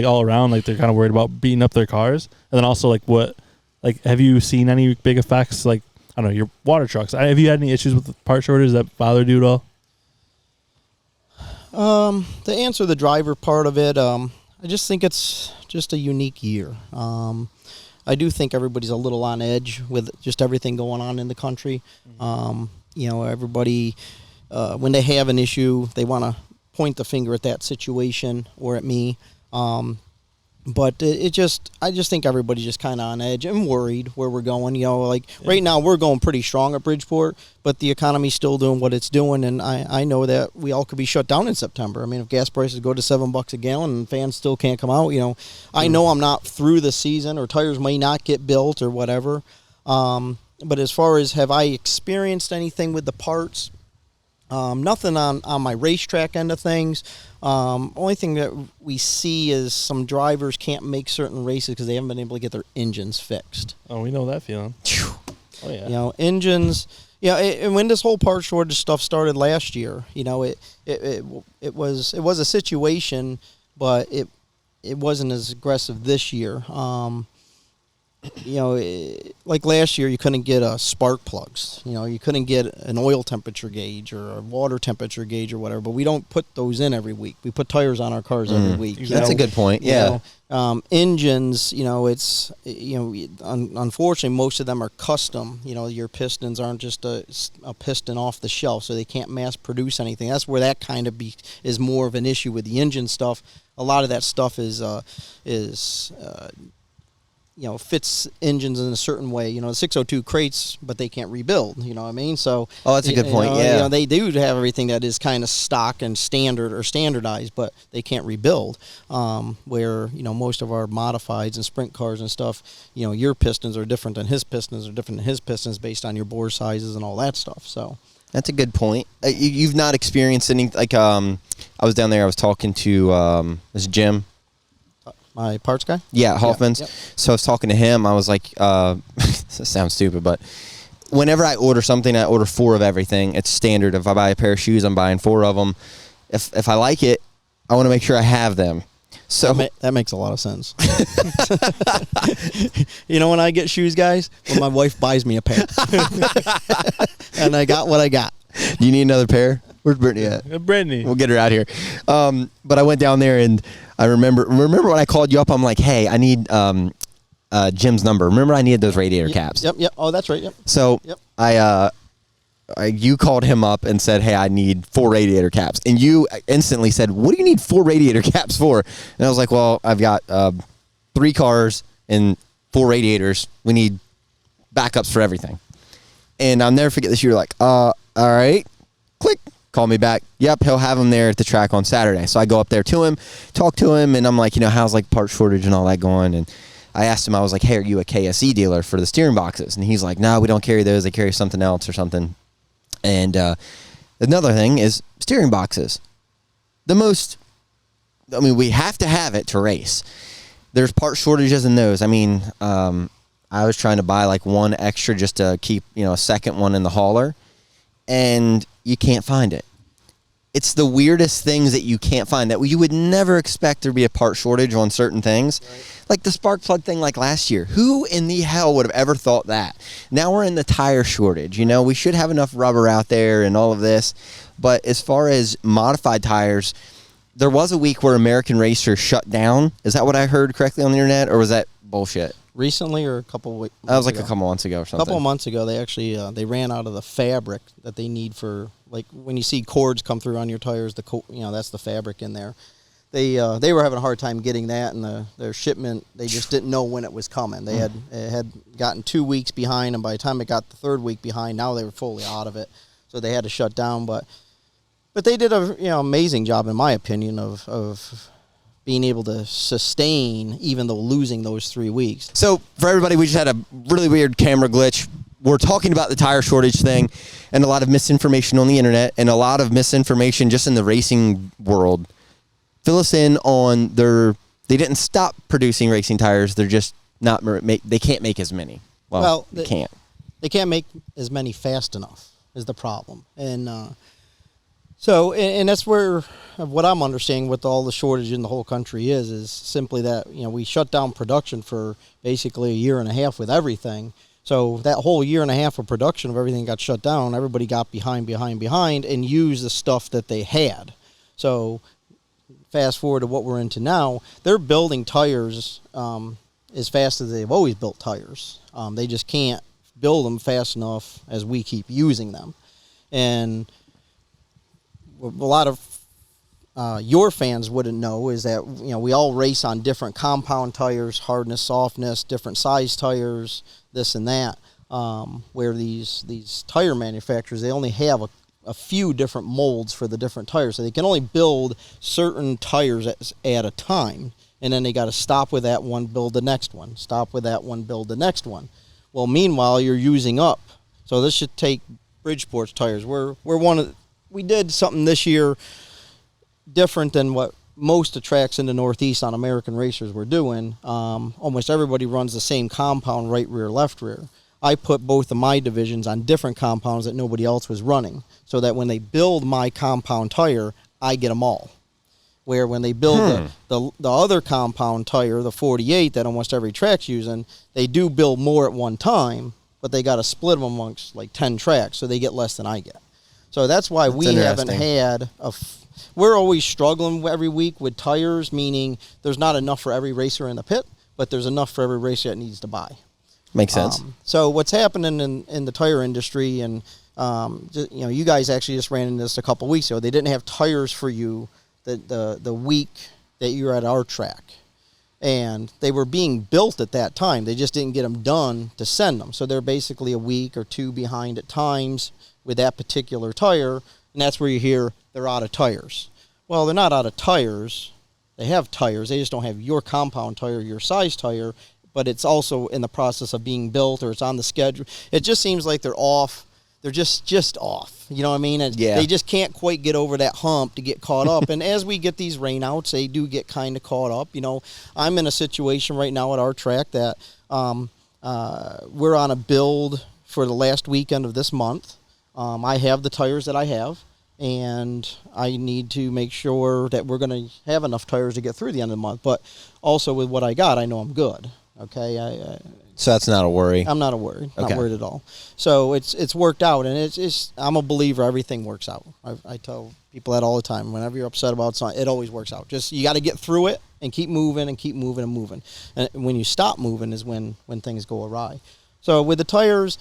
all around, like they're kind of worried about beating up their cars? And then also have you seen any big effects, like, I don't know, your water trucks? Have you had any issues with the part shortage that bothered you at all? To answer the driver part of it, I just think it's just a unique year. I do think everybody's a little on edge with just everything going on in the country. Everybody, when they have an issue, they want to point the finger at that situation or at me. But I just think everybody's just kind of on edge and worried where we're going. Like right now we're going pretty strong at Bridgeport, but the economy's still doing what it's doing, and I know that we all could be shut down in September. I mean, if gas prices go to $7 a gallon and fans still can't come out, I know I'm not through the season, or tires may not get built or whatever. But as far as have I experienced anything with the parts, nothing on my racetrack end of things. Only thing that we see is some drivers can't make certain races because they haven't been able to get their engines fixed. Oh, we know that feeling. Oh yeah. Engines. And when this whole part shortage stuff started last year, it was a situation, but it wasn't as aggressive this year. Like last year, you couldn't get spark plugs. You couldn't get an oil temperature gauge or a water temperature gauge or whatever. But we don't put those in every week. We put tires on our cars every week. That's a good point. Yeah. Engines. It's unfortunately most of them are custom. Your pistons aren't just a piston off the shelf, so they can't mass produce anything. That's where that kind of is more of an issue with the engine stuff. A lot of that stuff is fits engines in a certain way. The 602 crates, but they can't rebuild. You know what I mean? So, that's a good point. Yeah, they do have everything that is kind of stock and standard or standardized, but they can't rebuild. Where most of our modifieds and sprint cars and stuff, your pistons are different than his pistons based on your bore sizes and all that stuff. So. That's a good point. You've not experienced any I was down there. I was talking to this Jim. My parts guy? Yeah, Hoffman's. Yep. So I was talking to him. I was like, this sounds stupid, but whenever I order something, I order 4 of everything. It's standard. If I buy a pair of shoes, I'm buying 4 of them. If I like it, I want to make sure I have them. So that makes a lot of sense. When I get shoes, guys, when my wife buys me a pair. And I got what I got. Do you need another pair? Where's Brittany at? Brittany. We'll get her out here. But I went down there, and I remember when I called you up, I'm like, hey, I need Jim's number. Remember I needed those radiator caps. Yep. Oh, that's right. Yep. So yep. You called him up and said, hey, I need 4 radiator caps. And you instantly said, what do you need 4 radiator caps for? And I was like, well, I've got 3 cars and 4 radiators. We need backups for everything. And I'll never forget this. You were like, all right, click. Call me back. Yep, he'll have him there at the track on Saturday. So I go up there to him, talk to him, and I'm like, how's part shortage and all that going? And I asked him, I was like, hey, are you a KSE dealer for the steering boxes? And he's like, no, we don't carry those. They carry something else or something. And another thing is steering boxes. We have to have it to race. There's part shortages in those. I was trying to buy one extra just to keep, a second one in the hauler. And you can't find it. It's the weirdest things that you can't find that you would never expect there to be a part shortage on certain things. Right. Like the spark plug thing last year. Who in the hell would have ever thought that? Now we're in the tire shortage. We should have enough rubber out there and all of this. But as far as modified tires, there was a week where American Racer shut down. Is that what I heard correctly on the internet, or was that bullshit? Recently, or a couple of weeks? That was a couple months ago or something. A couple of months ago, they actually they ran out of the fabric that they need for when you see cords come through on your tires. That's the fabric in there. They were having a hard time getting that, and their shipment, they just didn't know when it was coming. They had gotten 2 weeks behind, and by the time it got the 3rd week behind, now they were fully out of it, so they had to shut down. But they did a amazing job, in my opinion, of being able to sustain, even though losing those 3 weeks. So for everybody, we just had a really weird camera glitch. We're talking about the tire shortage thing and a lot of misinformation on the internet and a lot of misinformation just in the racing world. Fill us in on they didn't stop producing racing tires. They're just not, they can't make as many. Well, they can't. They can't make as many fast enough is the problem. And so that's where what I'm understanding with all the shortage in the whole country is simply that, we shut down production for basically a year and a half with everything. So that whole year and a half of production of everything got shut down. Everybody got behind and used the stuff that they had. So fast forward to what we're into now, they're building tires as fast as they've always built tires. They just can't build them fast enough as we keep using them. And a lot of your fans wouldn't know is that we all race on different compound tires, hardness, softness, different size tires, this and that. Where these tire manufacturers, they only have a few different molds for the different tires, so they can only build certain tires at a time, and then they got to stop with that one, build the next one, stop with that one, build the next one. Well, meanwhile, you're using up. So this should take Bridgeport's tires. We did something this year different than what most of the tracks in the Northeast on American Racers were doing. Almost everybody runs the same compound, right rear, left rear. I put both of my divisions on different compounds that nobody else was running, so that when they build my compound tire, I get them all. Where when they build the other compound tire, the 48 that almost every track's using, they do build more at one time, but they got to split them amongst like 10 tracks, so they get less than I get. So that's why we haven't had we're always struggling every week with tires, meaning there's not enough for every racer in the pit, but there's enough for every racer that needs to buy. Makes sense. So what's happening in the tire industry, and you guys actually just ran into this a couple weeks ago. They didn't have tires for you the week that you were at our track, and they were being built at that time. They just didn't get them done to send them. So they're basically a week or two behind at times with that particular tire, and that's where you hear they're out of tires. Well, they're not out of tires. They have tires. They just don't have your compound tire, your size tire, but it's also in the process of being built, or it's on the schedule. It just seems like they're off. They're just off. You know what I mean? And they just can't quite get over that hump to get caught up. And as we get these rainouts, they do get kind of caught up. I'm in a situation right now at our track that we're on a build for the last weekend of this month. I have the tires that I have, and I need to make sure that we're going to have enough tires to get through the end of the month. But also with what I got, I know I'm good. Okay, so that's not a worry. I'm not worried. Not worried at all. So it's worked out, and it's I'm a believer everything works out. I tell people that all the time. Whenever you're upset about something, it always works out. Just you got to get through it and keep moving and keep moving and moving. And when you stop moving is when things go awry. So with the tires,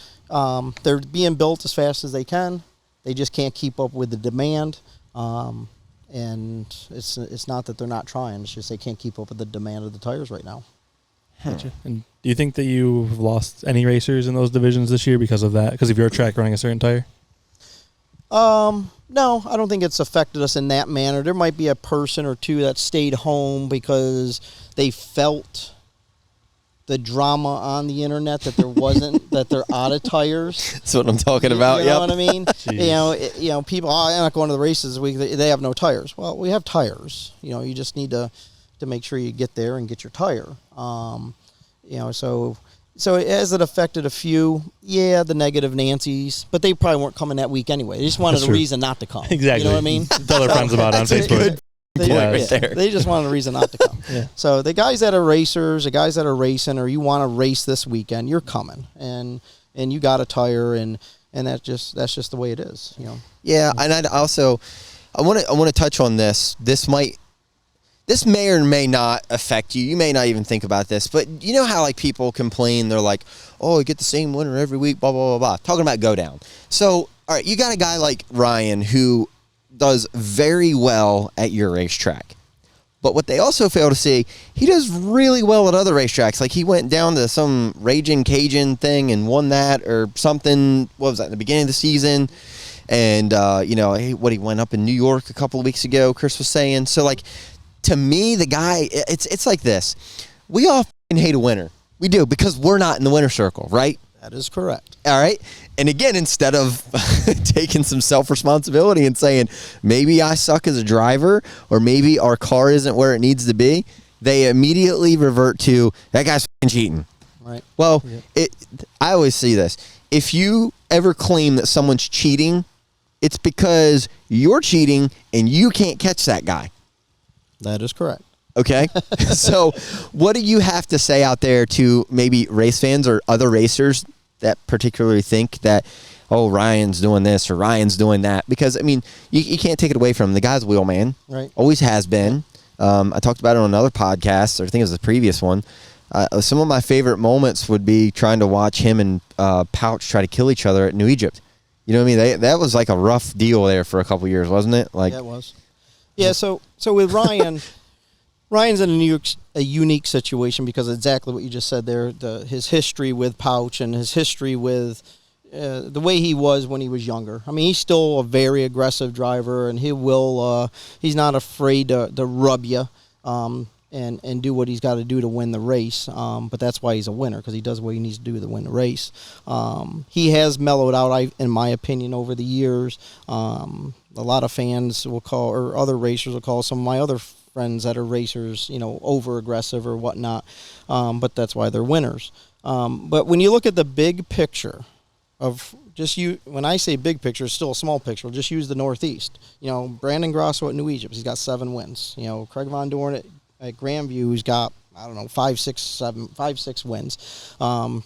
they're being built as fast as they can. They just can't keep up with the demand. And it's not that they're not trying. It's just they can't keep up with the demand of the tires right now. Gotcha. And do you think that you've lost any racers in those divisions this year because of that? Because of your track running a certain tire? No, I don't think it's affected us in that manner. There might be a person or two that stayed home because they felt the drama on the internet that there wasn't that they're out of tires. That's what I'm talking about. You know what I mean? People. I'm not going to the races this week. They have no tires. Well, we have tires. You just need to make sure you get there and get your tire. So has it affected a few? Yeah, the negative Nancy's, but they probably weren't coming that week anyway. They just wanted a reason not to come. Exactly. You know what I mean? Tell their friends about it on Facebook. They just wanted a reason not to come. Yeah. So the guys that are racers, the guys that are racing, or you want to race this weekend, you're coming, and you got a tire, and that's just the way it is. Yeah, and I want to touch on this. This may or may not affect you. You may not even think about this, but you know how like people complain? They're like, "Oh, you get the same winner every week." Blah blah blah blah. Talking about go down. So, all right, you got a guy like Ryan who does very well at your racetrack, but what they also fail to see, he does really well at other racetracks. Like he went down to some Raging Cajun thing and won that or something. What was that in the beginning of the season? And he went up in New York a couple of weeks ago. Chris was saying so like. To me, the guy, it's like this. We all hate a winner. We do, because we're not in the winner circle, right? That is correct. All right? And again, instead of taking some self-responsibility and saying, maybe I suck as a driver, or maybe our car isn't where it needs to be, they immediately revert to, that guy's cheating. Right. Well, I always see this. If you ever claim that someone's cheating, it's because you're cheating and you can't catch that guy. That is correct. Okay. So what do you have to say out there to maybe race fans or other racers that particularly think that, oh, Ryan's doing this or Ryan's doing that? Because, I mean, you can't take it away from him. The guy's a wheelman. Right. Always has been. I talked about it on another podcast, or I think it was the previous one. Some of my favorite moments would be trying to watch him and Pouch try to kill each other at New Egypt. You know what I mean? That was like a rough deal there for a couple years, wasn't it? Like, yeah, it was. Yeah, so with Ryan, Ryan's in a unique situation because of exactly what you just said there. His history with Pouch and his history with the way he was when he was younger. I mean, he's still a very aggressive driver, and he will. He's not afraid to rub you and do what he's got to do to win the race. But that's why he's a winner, because he does what he needs to do to win the race. He has mellowed out, in my opinion, over the years. A lot of fans will call, or other racers will call some of my other friends that are racers, over aggressive or whatnot. But that's why they're winners. But when you look at the big picture of when I say big picture, it's still a small picture. Just use the Northeast. Brandon Grosso at New Egypt, he's got 7 wins. Craig Von Dorn at Grandview, who's got, 5-6 wins.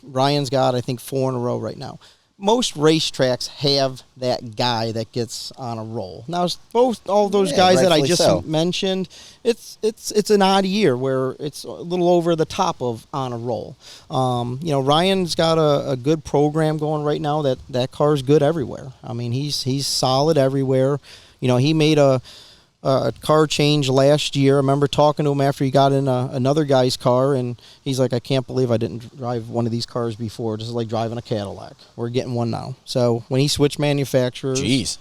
Ryan's got, I think, 4 in a row right now. Most racetracks have that guy that gets on a roll. Now, all those guys that I just mentioned, it's an odd year where it's a little over the top of on a roll. Ryan's got a good program going right now. That car's good everywhere. I mean, he's solid everywhere. He made a car change last year. I remember talking to him after he got in another guy's car, and he's like, I can't believe I didn't drive one of these cars before. Just like driving a Cadillac. We're getting one now. So when he switched manufacturers, jeez,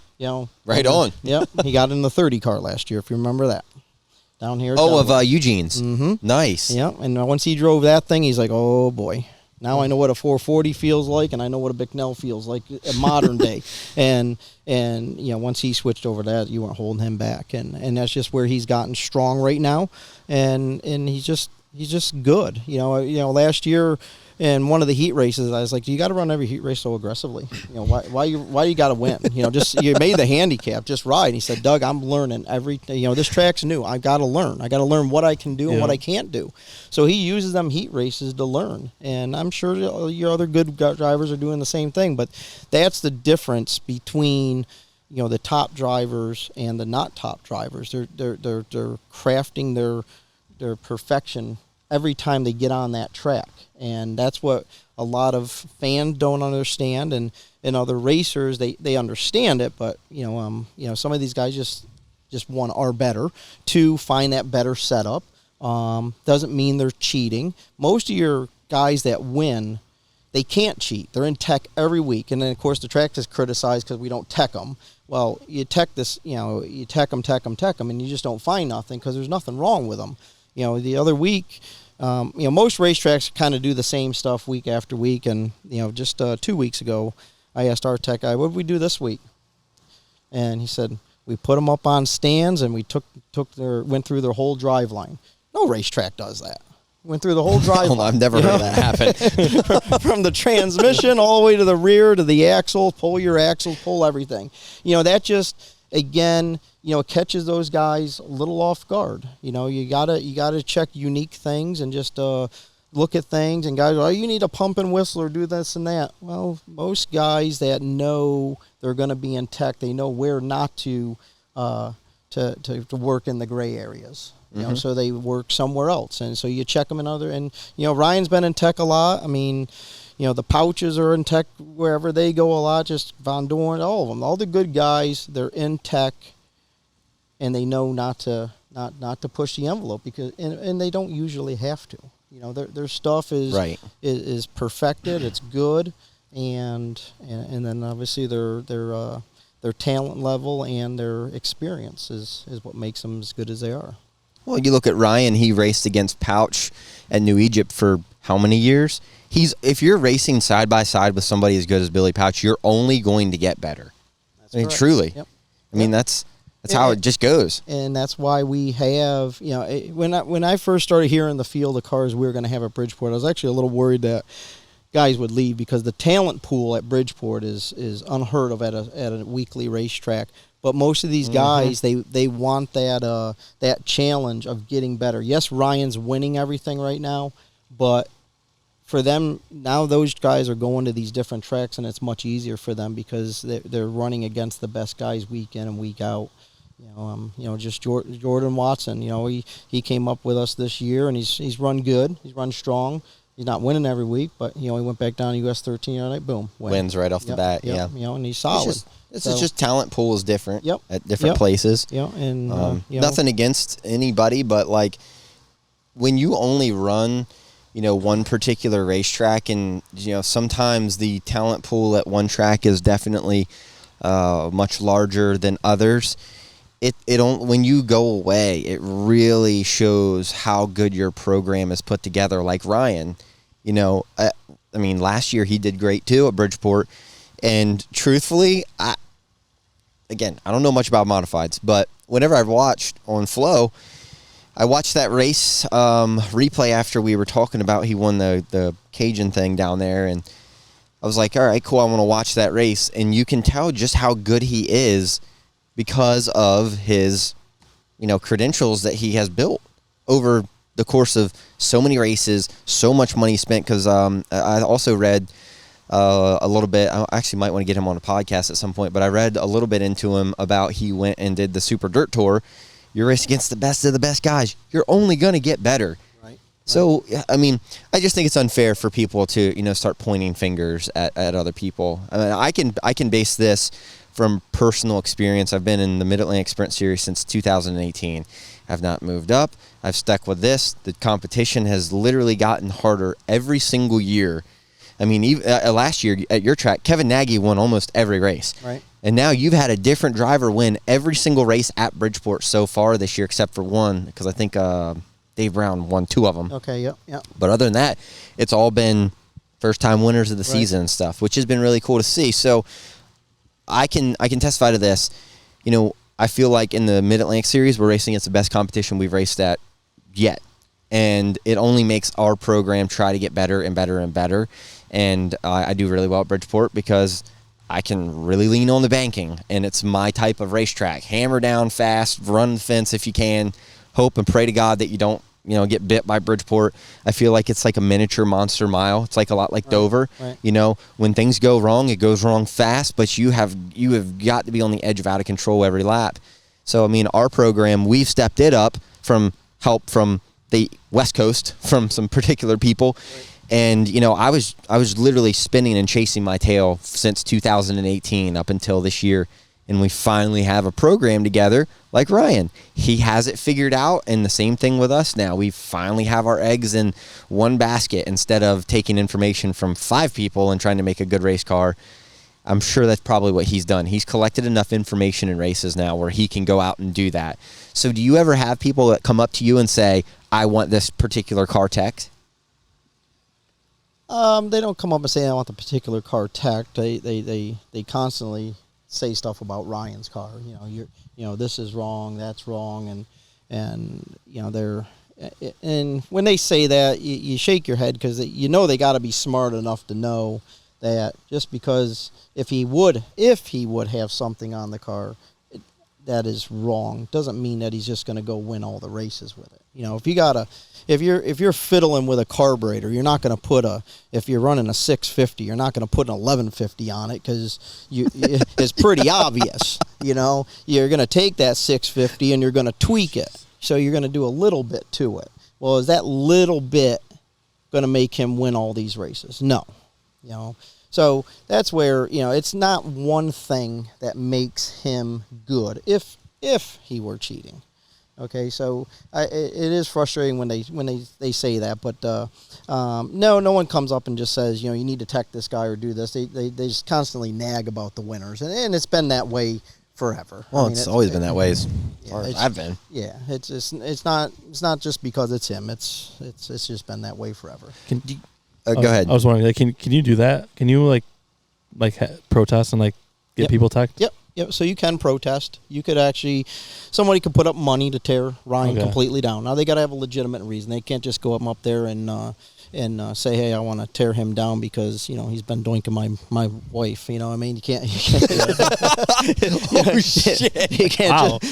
right on. Yep, he got in the 30 car last year, if you remember that. Down here. Of Eugene's. Mm-hmm. Nice. Yeah, and once he drove that thing, he's like, oh boy. Now I know what a 440 feels like, and I know what a Bicknell feels like a modern day. And once he switched over to that, you weren't holding him back. And that's just where he's gotten strong right now. And he's just good. Last year in one of the heat races, I was like, you got to run every heat race so aggressively. Why you got to win? Just you made the handicap, just ride. And he said, Doug, I'm learning everything. This track's new. I got to learn. I got to learn what I can do and what I can't do. So he uses them heat races to learn. And I'm sure your other good drivers are doing the same thing. But that's the difference between the top drivers and the not top drivers. They're crafting their perfection every time they get on that track. And that's what a lot of fans don't understand, and other racers, they understand it, but some of these guys just one, are better. 2, find that better setup. Doesn't mean they're cheating. Most of your guys that win, they can't cheat. They're in tech every week, and then of course the track is criticized because we don't tech them. Well, you tech this, you tech them, and you just don't find nothing because there's nothing wrong with them. The other week, most racetracks kind of do the same stuff week after week. And, just 2 weeks ago, I asked our tech guy, what did we do this week? And he said, we put them up on stands and we went through their whole drive line. No racetrack does that. Went through the whole drive line. I've never heard that happen. From the transmission all the way to the rear to the axle, pull your axle, pull everything. That just, again, catches those guys a little off guard. You gotta check unique things and just look at things. And guys, you need a pump and whistle or do this and that. Well, most guys that know they're going to be in tech, they know where not to work in the gray areas. So they work somewhere else. And so you check them in other. And Ryan's been in tech a lot. I mean, the Pouches are in tech wherever they go a lot. Just Von Dorn, all of them, all the good guys, they're in tech. And they know not to push the envelope and they don't usually have to. Their stuff is perfected. It's good, and then obviously their talent level and their experience is what makes them as good as they are. Well, you look at Ryan. He raced against Pouch at New Egypt for how many years? If you're racing side by side with somebody as good as Billy Pouch, you're only going to get better. Truly. Yep. That's how it just goes. And that's why we have, when I first started hearing the field of cars we were going to have at Bridgeport, I was actually a little worried that guys would leave because the talent pool at Bridgeport is unheard of at a weekly racetrack. But most of these guys, they want that challenge of getting better. Yes, Ryan's winning everything right now, but for them, now those guys are going to these different tracks, and it's much easier for them because they're running against the best guys week in and week out. Just Jordan Watson. He came up with us this year, and he's run good. He's run strong. He's not winning every week, but he went back down to US 13 the other night. Boom, wins right off the bat. Yeah, and he's solid. It's just talent pool is different. Yep. At different places. And nothing against anybody, but like when you only run, one particular racetrack, and sometimes the talent pool at one track is definitely much larger than others. When you go away, it really shows how good your program is put together. Like Ryan, last year he did great too at Bridgeport, and truthfully, I don't know much about modifieds, but whenever I've watched on Flow, I watched that race replay after we were talking about he won the Cajun thing down there, and I was like, all right, cool, I want to watch that race, and you can tell just how good he is because of his, credentials that he has built over the course of so many races, so much money spent. Because I also read a little bit. I actually might want to get him on a podcast at some point. But I read a little bit into him about he went and did the Super Dirt Tour. You're racing against the best of the best guys. You're only going to get better. Right. So, I just think it's unfair for people to, start pointing fingers at other people. I can base this from personal experience. I've been in the Mid-Atlantic Sprint Series since 2018. I've not moved up. I've stuck with this. The competition has literally gotten harder every single year. Even last year at your track, Kevin Nagy won almost every race. Right. And now you've had a different driver win every single race at Bridgeport so far this year, except for one, because I think Dave Brown won 2 of them. Okay, yep. But other than that, it's all been first-time winners of the season and stuff, which has been really cool to see. So I can testify to this. I feel like in the Mid-Atlantic Series, we're racing against the best competition we've raced at yet. And it only makes our program try to get better and better and better. And I do really well at Bridgeport because I can really lean on the banking, and it's my type of racetrack. Hammer down fast, run the fence if you can, hope and pray to God that you don't get bit by Bridgeport. I feel like it's like a miniature Monster Mile. It's like a lot like Dover. Right. When things go wrong, it goes wrong fast, but you have got to be on the edge of out of control every lap. So, our program, we've stepped it up from help from the West Coast, from some particular people. Right. And, I was literally spinning and chasing my tail since 2018 up until this year. And we finally have a program together like Ryan. He has it figured out, and the same thing with us now. We finally have our eggs in one basket instead of taking information from 5 people and trying to make a good race car. I'm sure that's probably what he's done. He's collected enough information in races now where he can go out and do that. So do you ever have people that come up to you and say, I want this particular car tech? They don't come up and say I want the particular car tech. They constantly say stuff about Ryan's car. This is wrong, that's wrong, and they're, and when they say that, you shake your head because they got to be smart enough to know that just because if he would have something on the car that is wrong doesn't mean that he's just going to go win all the races with it. If you're fiddling with a carburetor, you're not going to if you're running a 650, you're not going to put an 1150 on it because it's pretty obvious. You're going to take that 650 and you're going to tweak it. So you're going to do a little bit to it. Well, is that little bit going to make him win all these races? No. So that's where, it's not one thing that makes him good if he were cheating. Okay, so it is frustrating when they say that, but no one comes up and just says, you need to tech this guy or do this. They just constantly nag about the winners, and it's been that way forever. Well, it's always been that way as far as I've been. Yeah, it's not just because it's him. It's just been that way forever. Go ahead. I was wondering, can you do that? Can you protest and get people teched? Yep. So you can protest. You could somebody could put up money to tear Ryan completely down. Now they got to have a legitimate reason. They can't just go up there and say, hey, I want to tear him down because he's been doinking my wife. You can't. Oh shit! You can't.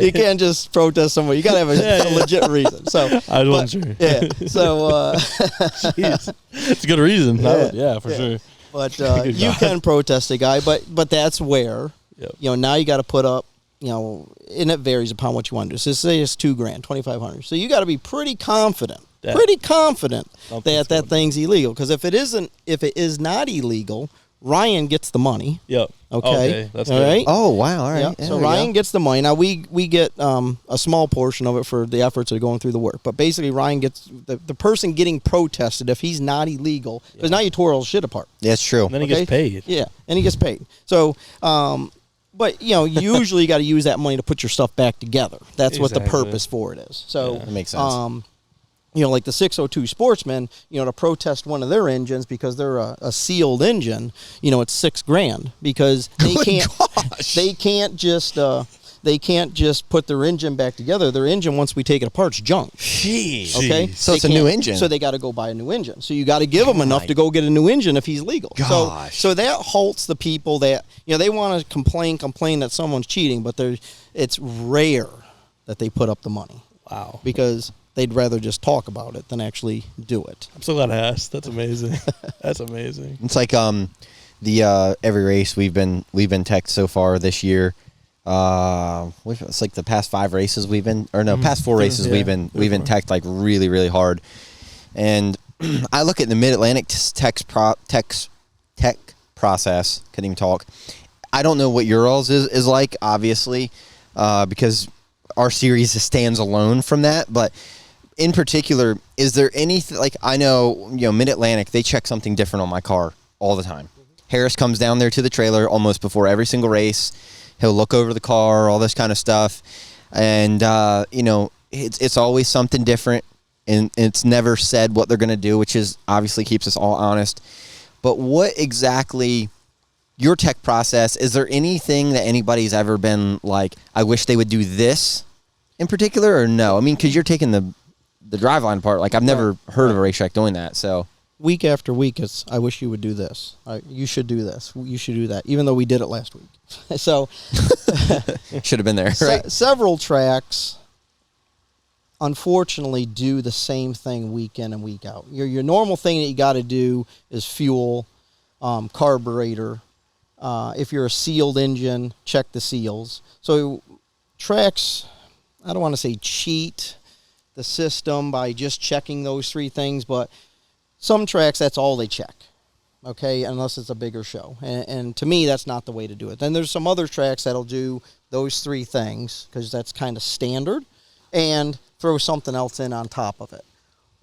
You can't just protest somebody. You got to have a legit reason. So I wasn't sure. Yeah. So jeez, it's a good reason. For sure. But you can protest a guy, but that's where now you got to put up, and it varies upon what you want to do. So say it's $2,000, $2,500. So you got to be pretty confident pretty confident Something's that going thing's illegal. Because if it is not illegal, Ryan gets the money. Yep. Okay. That's all good. right. Oh, wow. All right. Yeah. Yeah, So there we Ryan go. gets the money. Now we get a small portion of it for the efforts of going through the work. But basically, Ryan gets the person getting protested if he's not illegal, because now you tore all shit apart. Yeah, it's true. And then he gets paid. Yeah, and he gets paid. So, but usually you got to use that money to put your stuff back together. That's what the Exactly. purpose for it is. So Yeah. That makes sense. like the 602 Sportsman, to protest one of their engines because they're a sealed engine, it's $6,000 because they Good can't gosh. they can't just put their engine back together. Their engine, once we take it apart, is junk. Jeez. Okay, Jeez. So They it's a new can't- engine. So they got to go buy a new engine. So you got to give them enough to go get a new engine if he's legal. Gosh. So that halts the people that they want to complain that someone's cheating, but it's rare that they put up the money Wow. because they'd rather just talk about it than actually do it. I'm so glad I asked. That's amazing. That's amazing. It's like the every race we've been teched so far this year. It's like the past 5 races past 4 races Yeah, we've been teched like really, really hard. And I look at the Mid-Atlantic tech process. Couldn't even talk. I don't know what your all's is like, obviously, because our series stands alone from that. But in particular, is there anything like I know Mid-Atlantic, they check something different on my car all the time. Harris comes down there to the trailer almost before every single race. He'll look over the car, all this kind of stuff, and it's always something different, and it's never said what they're going to do, which is obviously keeps us all honest. But what exactly your tech process? Is there anything that anybody's ever been like, I wish they would do this in particular, or no? I mean, because you're taking the driveline part. Like I've never heard of a racetrack doing that, so. Week after week, it's I wish you would do this. You should do this. You should do that. Even though we did it last week, so Should have been there, right? several tracks, unfortunately, do the same thing week in and week out. Your normal thing that you got to do is fuel, carburetor. If you're a sealed engine, check the seals. So tracks, I don't want to say cheat the system by just checking those 3 things, but some tracks, that's all they check, okay, unless it's a bigger show. And to me, that's not the way to do it. Then there's some other tracks that'll do those 3 things because that's kind of standard and throw something else in on top of it.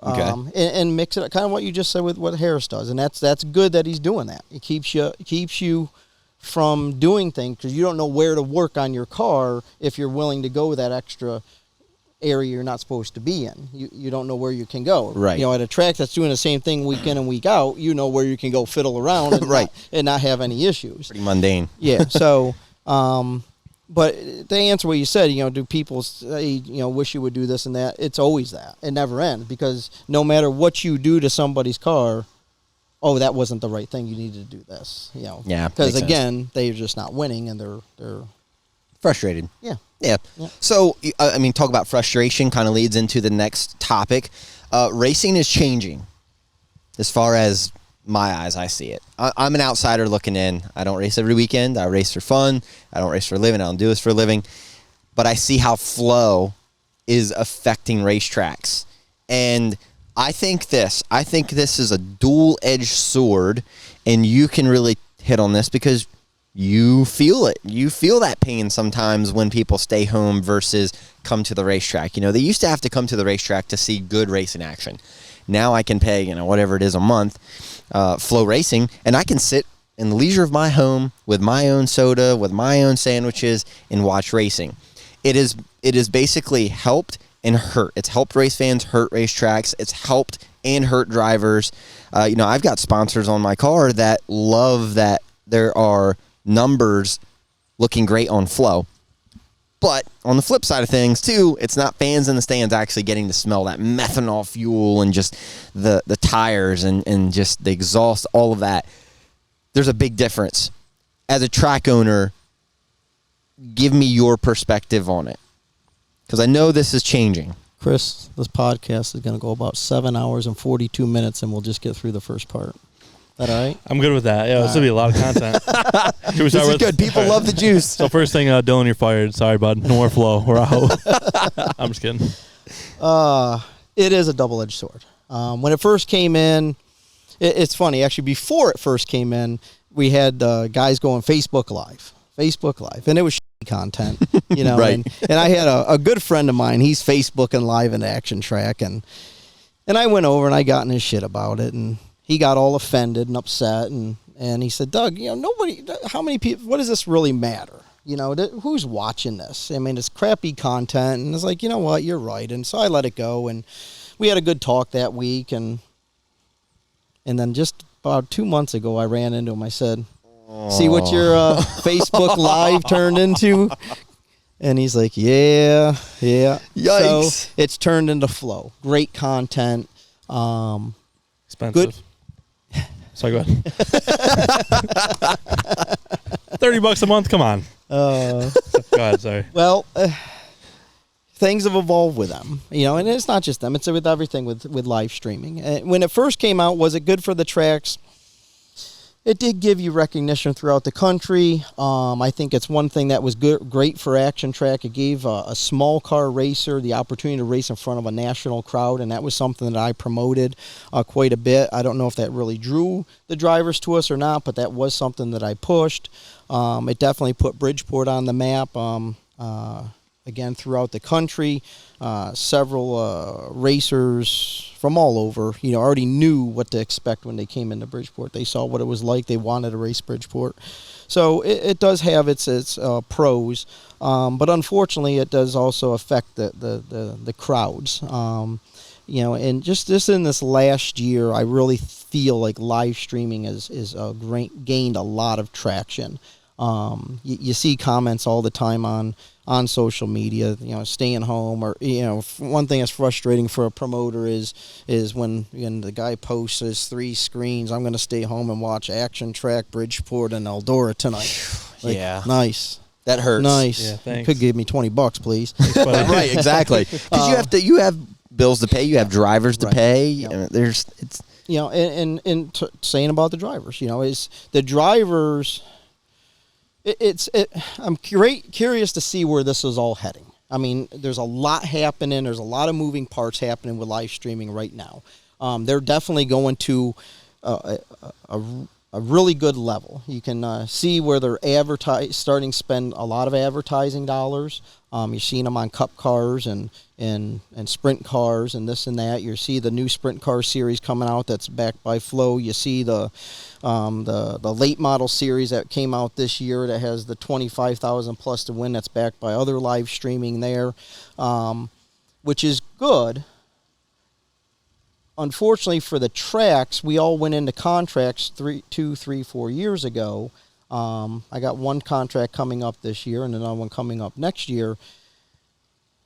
Okay. And mix it, kind of what you just said with what Harris does. And that's good that he's doing that. It keeps you from doing things because you don't know where to work on your car if you're willing to go that extra area you're not supposed to be in. You don't know where you can go. Right. At a track that's doing the same thing week in and week out, you know where you can go fiddle around and, Right. not have any issues. Pretty mundane. Yeah. So, but to answer what you said, do people say, wish you would do this and that? It's always that. It never ends because no matter what you do to somebody's car, oh, that wasn't the right thing. You needed to do this. Yeah, Because makes sense. again, they're just not winning and they're Frustrated. yeah. Yeah. Yeah. So, talk about frustration kind of leads into the next topic. Racing is changing as far as my eyes, I see it. I'm an outsider looking in. I don't race every weekend. I race for fun. I don't race for a living. I don't do this for a living. But I see how flow is affecting racetracks. And I think this is a dual-edged sword, and you can really hit on this because you feel it. You feel that pain sometimes when people stay home versus come to the racetrack. They used to have to come to the racetrack to see good racing action. Now I can pay, whatever it is a month, Flow Racing, and I can sit in the leisure of my home with my own soda, with my own sandwiches, and watch racing. It is basically helped and hurt. It's helped race fans, hurt racetracks. It's helped and hurt drivers. I've got sponsors on my car that love that there are numbers looking great on Flow. But on the flip side of things, too, it's not fans in the stands actually getting to smell that methanol fuel and just the tires and just the exhaust, all of that. There's a big difference. As a track owner, give me your perspective on it. Because I know this is changing. Chris, this podcast is going to go about 7 hours and 42 minutes, and we'll just get through the first part. Is that all right? I'm good with that. Yeah, this will be a lot of content. Should we This start is with? good. People All right. love the juice. So first thing, Dylan, you're fired. Sorry, bud. No more Flow. We're out. I'm just kidding. It is a double-edged sword. When it first came in, it's funny. Actually, before it first came in, we had guys going Facebook Live, and it was content, you know. Right. And I had a good friend of mine. He's Facebooking Live in Action Track, and I went over and I got in his shit about it, and he got all offended and upset, and he said, Doug, you know, how many people? What does this really matter? You know, who's watching this? I mean, it's crappy content, and it's like, you know what, you're right, and so I let it go, and we had a good talk that week, and then just about 2 months ago, I ran into him. I said, see what your Facebook Live turned into? And he's like, yeah. Yikes. So it's turned into Flow. Great content. Expensive. Good. Sorry, go ahead. $30 a month. Come on. Go ahead. Sorry. Well, things have evolved with them, you know, and it's not just them. It's with everything with live streaming. When it first came out, was it good for the tracks? It did give you recognition throughout the country. I think it's one thing that was great for Action Track. It gave a small car racer the opportunity to race in front of a national crowd, and that was something that I promoted quite a bit. I don't know if that really drew the drivers to us or not, but that was something that I pushed. It definitely put Bridgeport on the map. Again, throughout the country, several racers from all over, you know, already knew what to expect when they came into Bridgeport. They saw what it was like. They wanted to race Bridgeport. So it does have its pros, but unfortunately, it does also affect the crowds. You know, and just in this last year, I really feel like live streaming is gained a lot of traction. You see comments all the time on social media, you know, staying home, or, you know, one thing that's frustrating for a promoter is when the guy posts his 3 screens, I'm going to stay home and watch Action Track, Bridgeport, and Eldora tonight. Like, yeah. Nice. That hurts. Nice. Yeah, thanks. Could give me $20, please. Right, exactly. Because you have bills to pay, you have drivers to pay. Yep. It's you know, and saying about the drivers, you know, is the drivers. I'm curious to see where this is all heading. I mean, there's a lot happening. There's a lot of moving parts happening with live streaming right now. They're definitely going to a really good level. You can see where they're starting to spend a lot of advertising dollars. You're seeing them on Cup cars and sprint cars and this and that. You see the new sprint car series coming out that's backed by Flow. You see the late model series that came out this year that has the 25,000 plus to win, that's backed by other live streaming there, which is good. Unfortunately for the tracks, we all went into contracts 2, 3, 4 years ago. I got one contract coming up this year and another one coming up next year.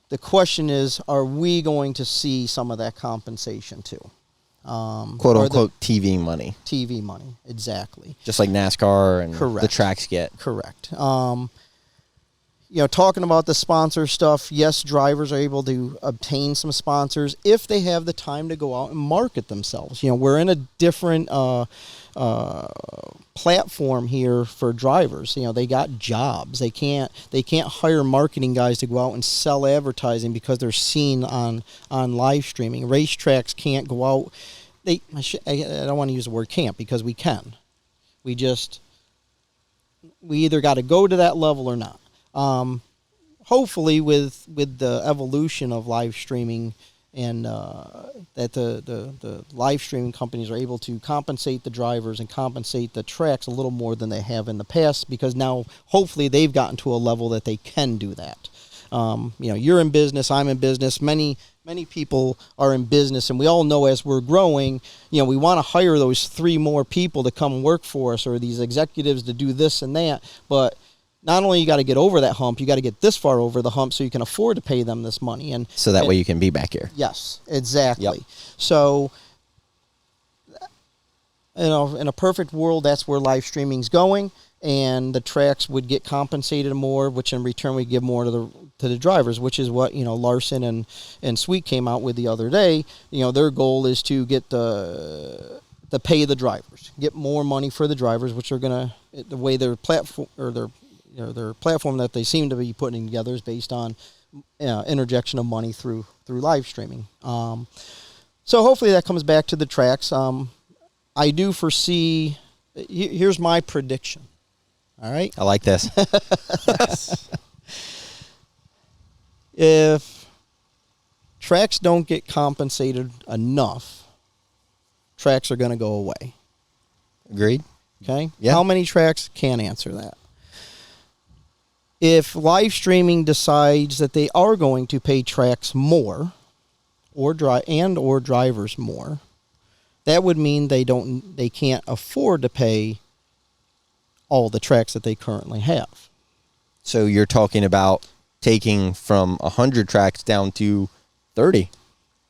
The question is, are we going to see some of that compensation too? quote unquote TV money. TV money, exactly. Just like NASCAR and Correct. the tracks get. Correct. You know, talking about the sponsor stuff, yes, drivers are able to obtain some sponsors if they have the time to go out and market themselves. You know, we're in a different platform here for drivers. You know, they got jobs. They can't hire marketing guys to go out and sell advertising because they're seen on live streaming. Racetracks can't go out. I don't want to use the word can't, because we can. We either got to go to that level or not. Hopefully with the evolution of live streaming and that the live streaming companies are able to compensate the drivers and compensate the tracks a little more than they have in the past, because now hopefully they've gotten to a level that they can do that. You know, you're in business, I'm in business, many people are in business, and we all know as we're growing, you know, we want to hire those 3 more people to come work for us, or these executives to do this and that, but not only you got to get over that hump, you got to get this far over the hump so you can afford to pay them this money, and so that way you can be back here. Yes, exactly. Yep. So, you know, in a perfect world, that's where live streaming's going, and the tracks would get compensated more, which in return we give more to the drivers, which is what, you know, Larson and Sweet came out with the other day. You know, their goal is to get the pay the drivers, get more money for the drivers, which are gonna, the way their platform or their platform that they seem to be putting together is based on interjection of money through live streaming. So hopefully that comes back to the tracks. I do foresee. Here's my prediction. All right. I like this. If tracks don't get compensated enough, tracks are going to go away. Agreed. Okay? Yeah. How many tracks? Can't answer that. If live streaming decides that they are going to pay tracks more or drivers more, that would mean they can't afford to pay all the tracks that they currently have. So you're talking about taking from 100 tracks down to 30.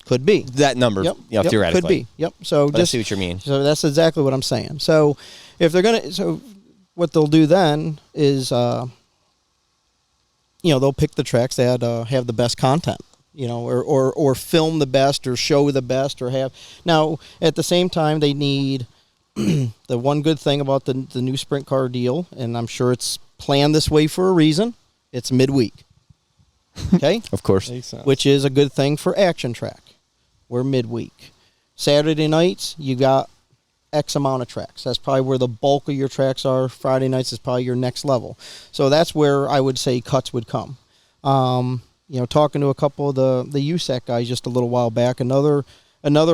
Could be. That number, theoretically. Could be. Yep. So But I see what you mean. So that's exactly what I'm saying. So if they're what they'll do then is, they'll pick the tracks that have the best content, or film the best, or show the best, or have. Now at the same time, they need the one good thing about the new sprint car deal, and I'm sure it's planned this way for a reason. It's midweek. Okay. Of course. Makes sense. Which is a good thing for Action Track. We're midweek. Saturday nights, you got X amount of tracks. That's probably where the bulk of your tracks are. Friday nights is probably your next level. So that's where I would say cuts would come. Talking to a couple of the USAC guys just a little while back, another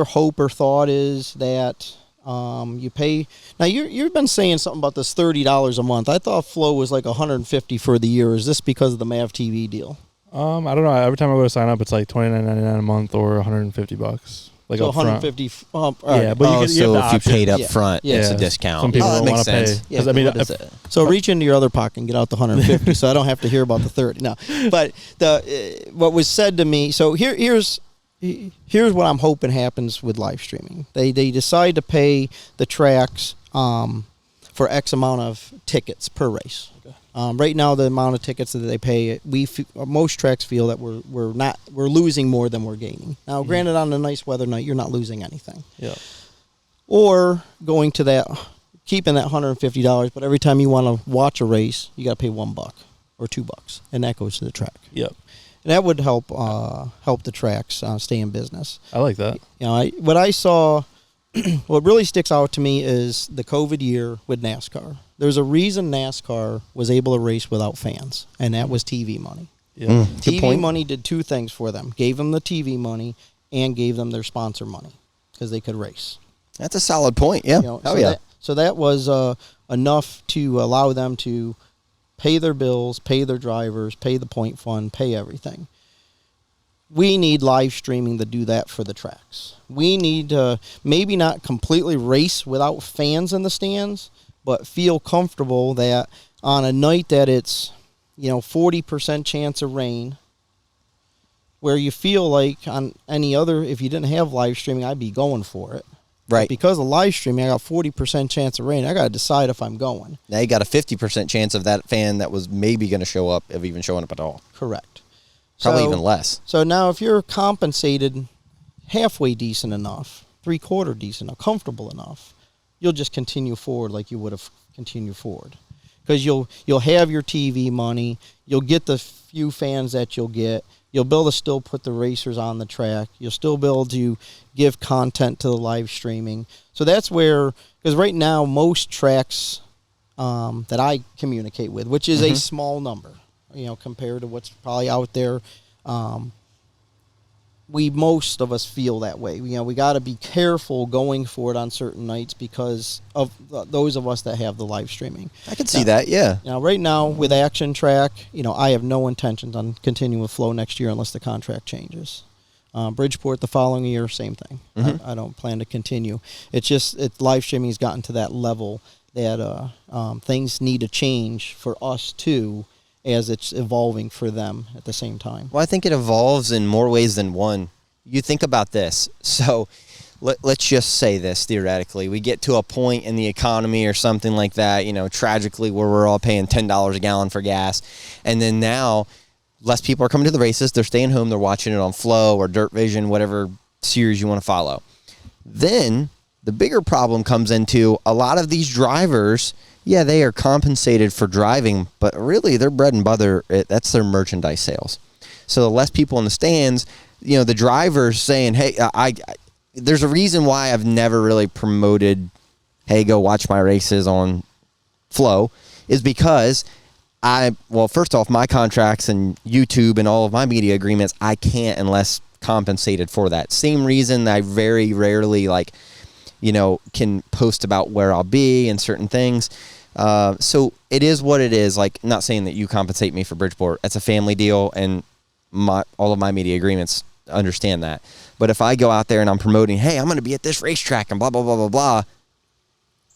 hope or thought is that you pay. Now you've been saying something about this $30 a month. I thought Flow was like $150 for the year. Is this because of the Mav TV deal? I don't know. Every time I go to sign up, it's like $29.99 a month or $150. Like so up front. $150. Yeah, but you have so the if you option. paid up Yeah. front, Yeah. it's a Yeah. discount. Some people that don't makes want to pay. sense. Yeah. 'Cause, I mean, What is it? So reach into your other pocket and get out the $150, so I don't have to hear about the $30. No, but what was said to me. So here's what I'm hoping happens with live streaming. They decide to pay the tracks for X amount of tickets per race. Okay. Right now, the amount of tickets that they pay, most tracks feel that we're losing more than we're gaining. Now, granted, on a nice weather night, you're not losing anything. Yeah. Or going to that, keeping that $150, but every time you want to watch a race, you got to pay $1 or $2, and that goes to the track. Yep. And that would help the tracks stay in business. I like that. What I saw, what really sticks out to me is the COVID year with NASCAR. There's a reason NASCAR was able to race without fans, and that was TV money. Yeah. Good TV point. money did two things for them: gave them the TV money and gave them their sponsor money because they could race. That's a solid point. Yeah. So that was enough to allow them to pay their bills, pay their drivers, pay the point fund, pay everything. We need live streaming to do that for the tracks. We need to maybe not completely race without fans in the stands, but feel comfortable that on a night that it's 40% chance of rain, where you feel like on any other, if you didn't have live streaming, I'd be going for it. Right. But because of live streaming, I got 40% chance of rain. I got to decide if I'm going. Now you got a 50% chance of that fan that was maybe going to show up, of even showing up at all. Correct. Probably So- even less. So now if you're compensated halfway decent enough, three-quarter decent enough, comfortable enough, you'll just continue forward like you would have continued forward. Because you'll have your TV money, you'll get the few fans that you'll get, you'll be able to still put the racers on the track, you'll still be able to give content to the live streaming. So that's where, because right now most tracks that I communicate with, which is a small number, compared to what's probably out there, most of us feel that way. We got to be careful going for it on certain nights because of those of us that have the live streaming. I can see that, yeah. Right now with Action Track, I have no intentions on continuing with Flow next year unless the contract changes. Bridgeport the following year, same thing. I don't plan to continue. It's just live streaming has gotten to that level that things need to change for us too, as it's evolving for them at the same time. Well, I think it evolves in more ways than one. You think about this. So let's just say this theoretically. We get to a point in the economy or something like that, tragically, where we're all paying $10 a gallon for gas. And then now less people are coming to the races. They're staying home. They're watching it on Flow or Dirt Vision, whatever series you want to follow. Then the bigger problem comes into a lot of these drivers. Yeah, they are compensated for driving, but really their bread and butter, that's their merchandise sales. So the less people in the stands, the drivers saying, hey, there's a reason why I've never really promoted, hey, go watch my races on Flow, is because first off, my contracts and YouTube and all of my media agreements, I can't unless compensated for that. Same reason I very rarely can post about where I'll be and certain things. So it is what it is. Like, not saying that you compensate me for Bridgeport. It's a family deal, and all of my media agreements understand that. But if I go out there and I'm promoting, hey, I'm going to be at this racetrack and blah, blah, blah, blah, blah,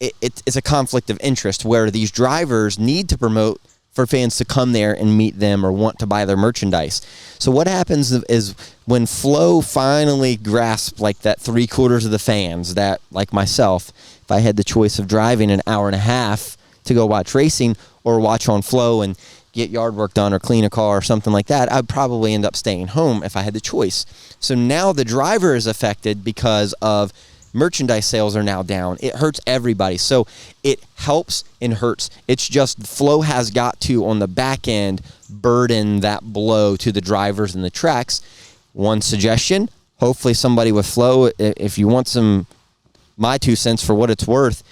it's a conflict of interest where these drivers need to promote for fans to come there and meet them or want to buy their merchandise. So what happens is when Flow finally grasps like that 3/4 of the fans that, like myself, if I had the choice of driving an hour and a half to go watch racing or watch on Flow and get yard work done or clean a car or something like that, I'd probably end up staying home if I had the choice. So now the driver is affected because of merchandise sales are now down. It hurts everybody. So it helps and hurts. It's just Flow has got to, on the back end, burden that blow to the drivers and the tracks. One suggestion, hopefully somebody with Flow, if you want my 2 cents for what it's worth,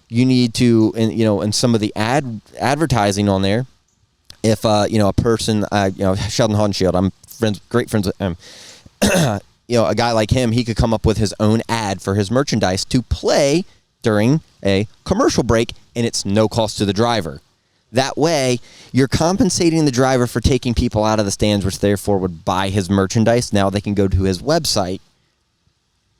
you need to, in some of the advertising on there, if a person, Sheldon Hodenshield, I'm great friends with him. A guy like him, he could come up with his own ad for his merchandise to play during a commercial break, and it's no cost to the driver. That way, you're compensating the driver for taking people out of the stands, which therefore would buy his merchandise. Now they can go to his website,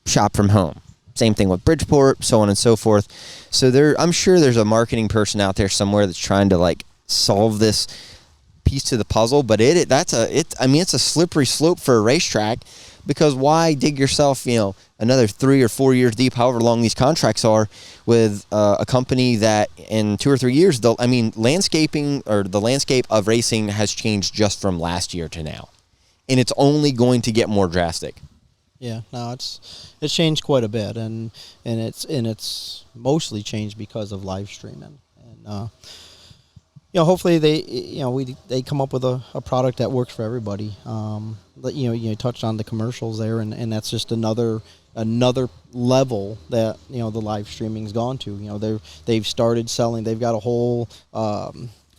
shop from home. Same thing with Bridgeport, so on and so forth. So I'm sure there's a marketing person out there somewhere that's trying to solve this piece to the puzzle, but it's a slippery slope for a racetrack, because why dig yourself another 3 or 4 years deep, however long these contracts are, with a company that in 2 or 3 years, landscaping or the landscape of racing has changed just from last year to now, and it's only going to get more drastic. Yeah, no, it's changed quite a bit, and it's mostly changed because of live streaming, and hopefully they come up with a product that works for everybody. You touched on the commercials there, and that's just another level that the live streaming's gone to. They've started selling. They've got a whole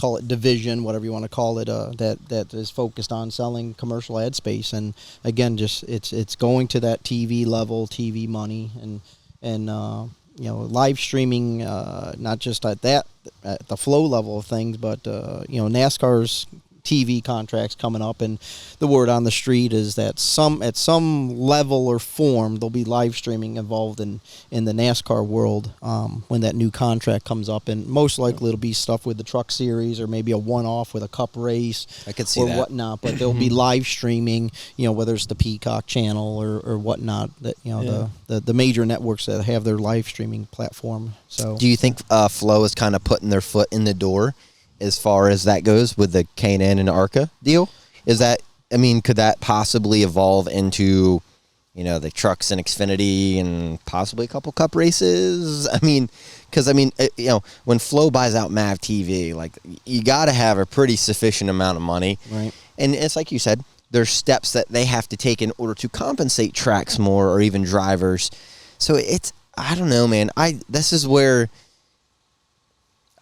call it division, whatever you want to call it, that is focused on selling commercial ad space. And again, just it's going to that TV level, TV money, and live streaming, not just at the Flow level of things, but NASCAR's TV contracts coming up, and the word on the street is that at some level or form there'll be live streaming involved in the NASCAR world when that new contract comes up, and most likely it'll be stuff with the Truck Series or maybe a one-off with a Cup race. I could see or that. whatnot, but there'll be live streaming, whether it's the Peacock channel or whatnot, that the major networks that have their live streaming platform. So, do you think Flow is kind of putting their foot in the door as far as that goes with the K&N and ARCA deal? Could that possibly evolve into, the trucks and Xfinity and possibly a couple Cup races? Because when Flow buys out MAV TV, you got to have a pretty sufficient amount of money. Right. And it's like you said, there's steps that they have to take in order to compensate tracks more or even drivers. So I don't know, man. This is where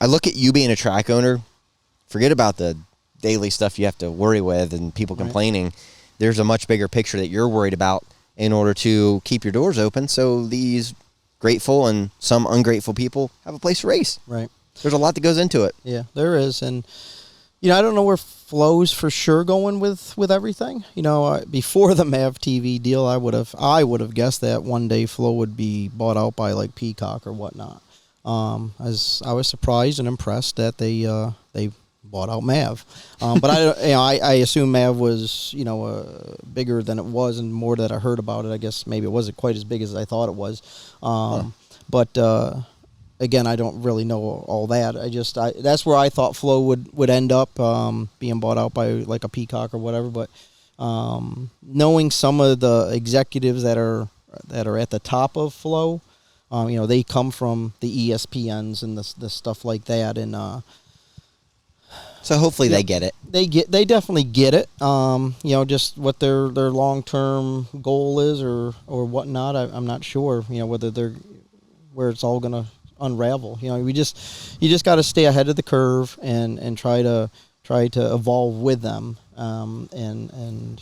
I look at you being a track owner. Forget about the daily stuff you have to worry with and people complaining. Right. There's a much bigger picture that you're worried about in order to keep your doors open so these grateful and some ungrateful people have a place to race. Right. There's a lot that goes into it. Yeah, there is. And, I don't know where Flow's for sure going with everything. Before the MAV TV deal, I would have guessed that one day Flow would be bought out by Peacock or whatnot. As I was surprised and impressed that they bought out MAV, but I assume MAV was bigger than it was, and more that I heard about it. I guess maybe it wasn't quite as big as I thought it was, but again, I don't really know all that. That's where I thought Flow would end up, being bought out by a Peacock or whatever. But knowing some of the executives that are at the top of Flow, they come from the ESPNs and the stuff like that, and So hopefully they get it. They definitely get it. Just what their long-term goal is or whatnot. I'm not sure. Where it's all going to unravel. You just got to stay ahead of the curve and try to evolve with them. And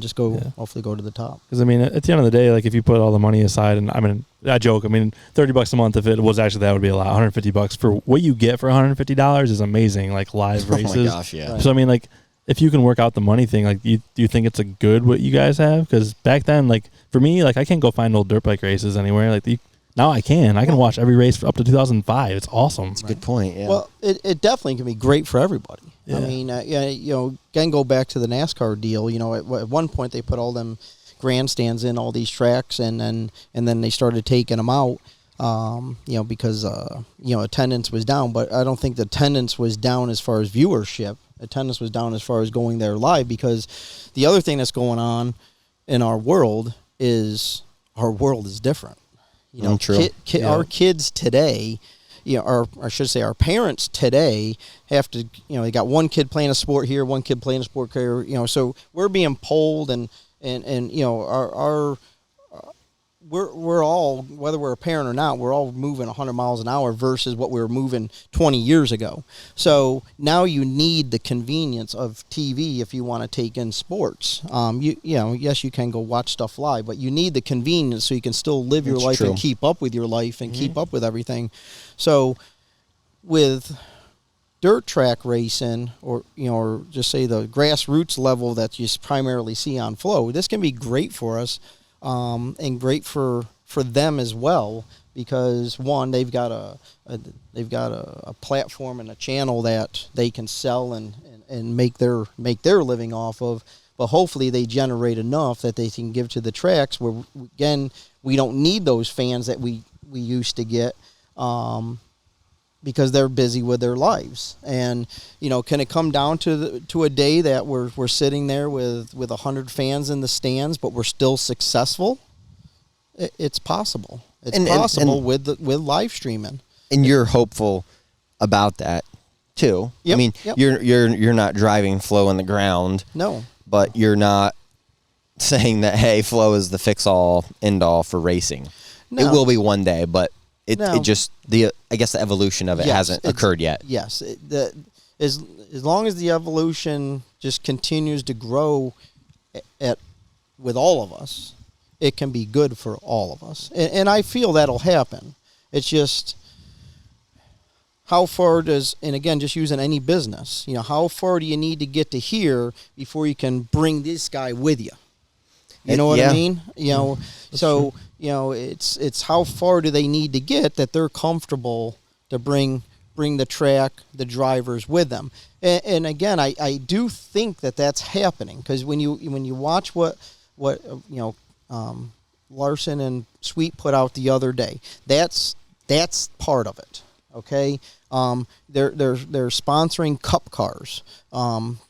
just hopefully go to the top. Because I mean, at the end of the day, like if you put all the money aside, and I mean, I joke. I mean, $30 a month. If it was actually that would be a lot. $150 for what you get for $150 is amazing. Like live races. Oh my gosh, yeah. Right. So I mean, like if you can work out the money thing, like do you think it's a good what you guys have? Because back then, like for me, like I can't go find old dirt bike races anywhere. Like now I can. I can watch every race for up to 2005. It's awesome. That's a good point. Yeah. Well, it definitely can be great for everybody. Yeah. I mean, again, go back to the NASCAR deal. At one point they put all them grandstands in all these tracks, and then they started taking them out. Because attendance was down. But I don't think the attendance was down as far as viewership. Attendance was down as far as going there live, because the other thing that's going on in our world is different. True. Our kids today, or I should say our parents today have to, they got one kid playing a sport here, one kid playing a sport here, so we're being polled and we're all, whether we're a parent or not, we're all moving 100 miles an hour versus what we were moving 20 years ago. So now you need the convenience of TV if you want to take in sports. Yes, you can go watch stuff live, but you need the convenience so you can still live your life and keep up with your life and keep up with everything. So with dirt track racing, or just say the grassroots level that you primarily see on Flow, this can be great for us. And great for them as well, because one, they've got a platform and a channel that they can sell and make their living off of. But hopefully they generate enough that they can give to the tracks where, again, we don't need those fans that we used to get, because they're busy with their lives. And can it come down to a day that we're sitting there with 100 fans in the stands, but we're still successful? It's possible. It's possible with live streaming. And you're hopeful about that too. Yep, I mean, yep. you're not driving Flow in the ground. No. But you're not saying that, hey, Flow is the fix all end all for racing. No. It will be one day, but it No. just I guess the evolution of it hasn't occurred yet. Yes, as long as the evolution just continues to grow with all of us, it can be good for all of us, and I feel that'll happen. It's just how far does, and again, just using any business, how far do you need to get to here before you can bring this guy with you? You know what I mean? So true. It's how far do they need to get that they're comfortable to bring the track, the drivers with them. And again, I do think that's happening, because when you watch what Larson and Sweet put out the other day, that's part of it. Okay, they're sponsoring Cup cars.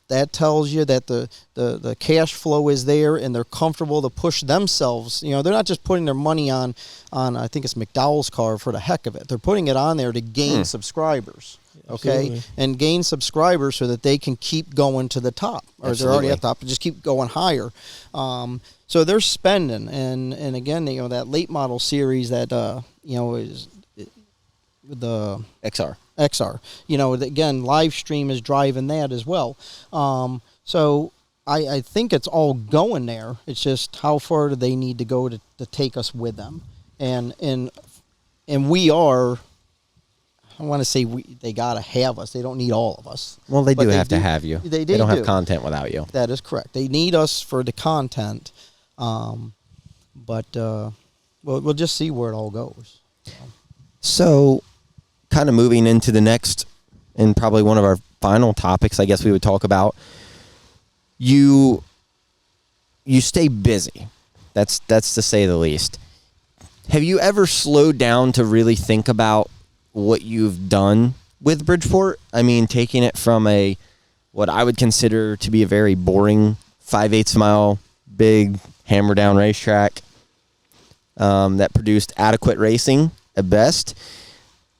That tells you that the cash flow is there, and they're comfortable to push themselves. They're not just putting their money on I think it's McDowell's car for the heck of it. They're putting it on there to gain subscribers. Okay, Absolutely. and gain subscribers so that they can keep going to the top, or Absolutely. they're already at the top, and just keep going higher. So they're spending, and again, that late model series that is the XR. Again, live stream is driving that as well. So I think it's all going there. It's just how far do they need to go to take us with them, and we are. I want to say they gotta have us. They don't need all of us. Well, they But do have to have you. They don't do. have content without you. That is correct. They need us for the content, but we'll just see where it all goes. So, kind of moving into the next, and probably one of our final topics, I guess we would talk about. You stay busy. That's to say the least. Have you ever slowed down to really think about what you've done with Bridgeport? I mean, taking it from what I would consider to be a very boring 5/8 mile, big hammer down racetrack that produced adequate racing at best.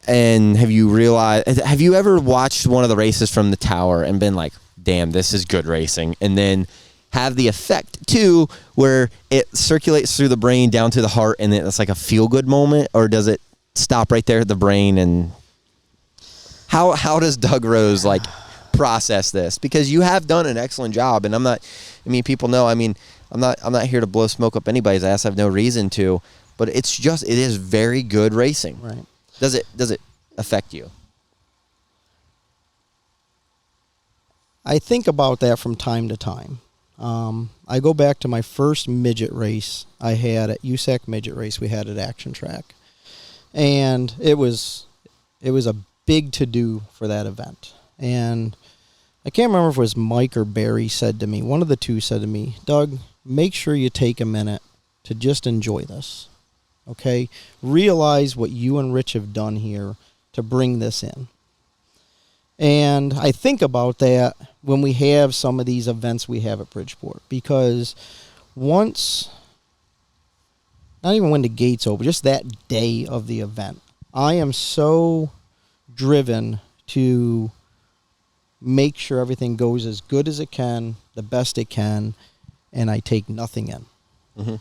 And have you ever watched one of the races from the tower and been like, damn, this is good racing? And then have the effect too, where it circulates through the brain down to the heart, and it's like a feel good moment, or does it stop right there at the brain? And how does Doug Rose like process this? Because you have done an excellent job, and people know, I'm not here to blow smoke up anybody's ass. I have no reason to, but it is very good racing. Right. Does it affect you? I think about that from time to time. I go back to my first midget race I had at USAC midget race we had at Action Track. And it was a big to-do for that event. And I can't remember if it was Mike or Barry said to me, one of the two said to me, Doug, make sure you take a minute to just enjoy this. Okay? Realize what you and Rich have done here to bring this in. And I think about that when we have some of these events we have at Bridgeport, because once, not even when the gates open, just that day of the event, I am so driven to make sure everything goes as good as it can, the best it can, and I take nothing in. Mm-hmm.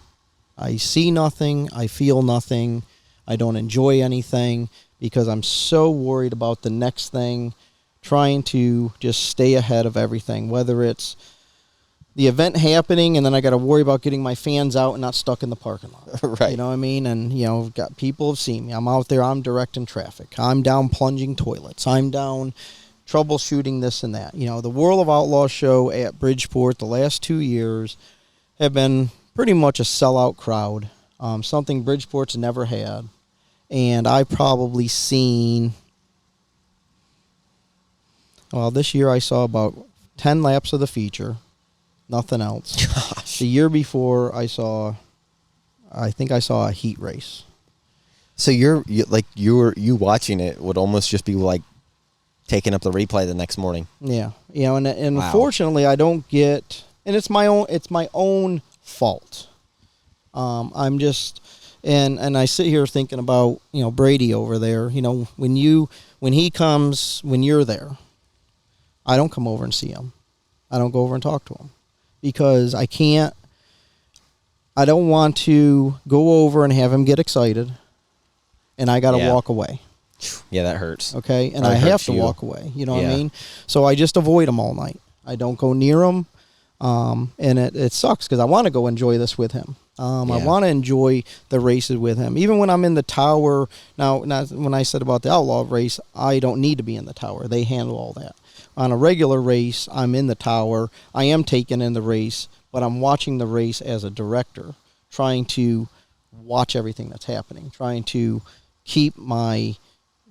I see nothing, I feel nothing, I don't enjoy anything, because I'm so worried about the next thing, trying to just stay ahead of everything, whether it's the event happening and then I got to worry about getting my fans out and not stuck in the parking lot. Right. You know what I mean? And, got people have seen me. I'm out there, I'm directing traffic. I'm down plunging toilets. I'm down troubleshooting this and that. The World of Outlaws show at Bridgeport the last 2 years have been pretty much a sellout crowd, something Bridgeport's never had. And I've probably seen... Well, this year I saw about 10 laps of the feature, nothing else. Gosh. The year before I think I saw a heat race. So you watching it would almost just be like taking up the replay the next morning. Yeah, and Wow. Unfortunately I don't get, and it's my own fault. I'm just, and I sit here thinking about Brady over there. When he comes, when you're there, I don't come over and see him. I don't go over and talk to him because I don't want to go over and have him get excited and I got to walk away. Yeah, that hurts. Okay. And That I have hurts to you. walk away. You know what I mean? So I just avoid him all night. I don't go near him. And it sucks because I want to go enjoy this with him. I want to enjoy the races with him. Even when I'm in the tower, now when I said about the Outlaw race, I don't need to be in the tower. They handle all that. On a regular race, I'm in the tower. I am taking in the race, but I'm watching the race as a director, trying to watch everything that's happening, trying to keep my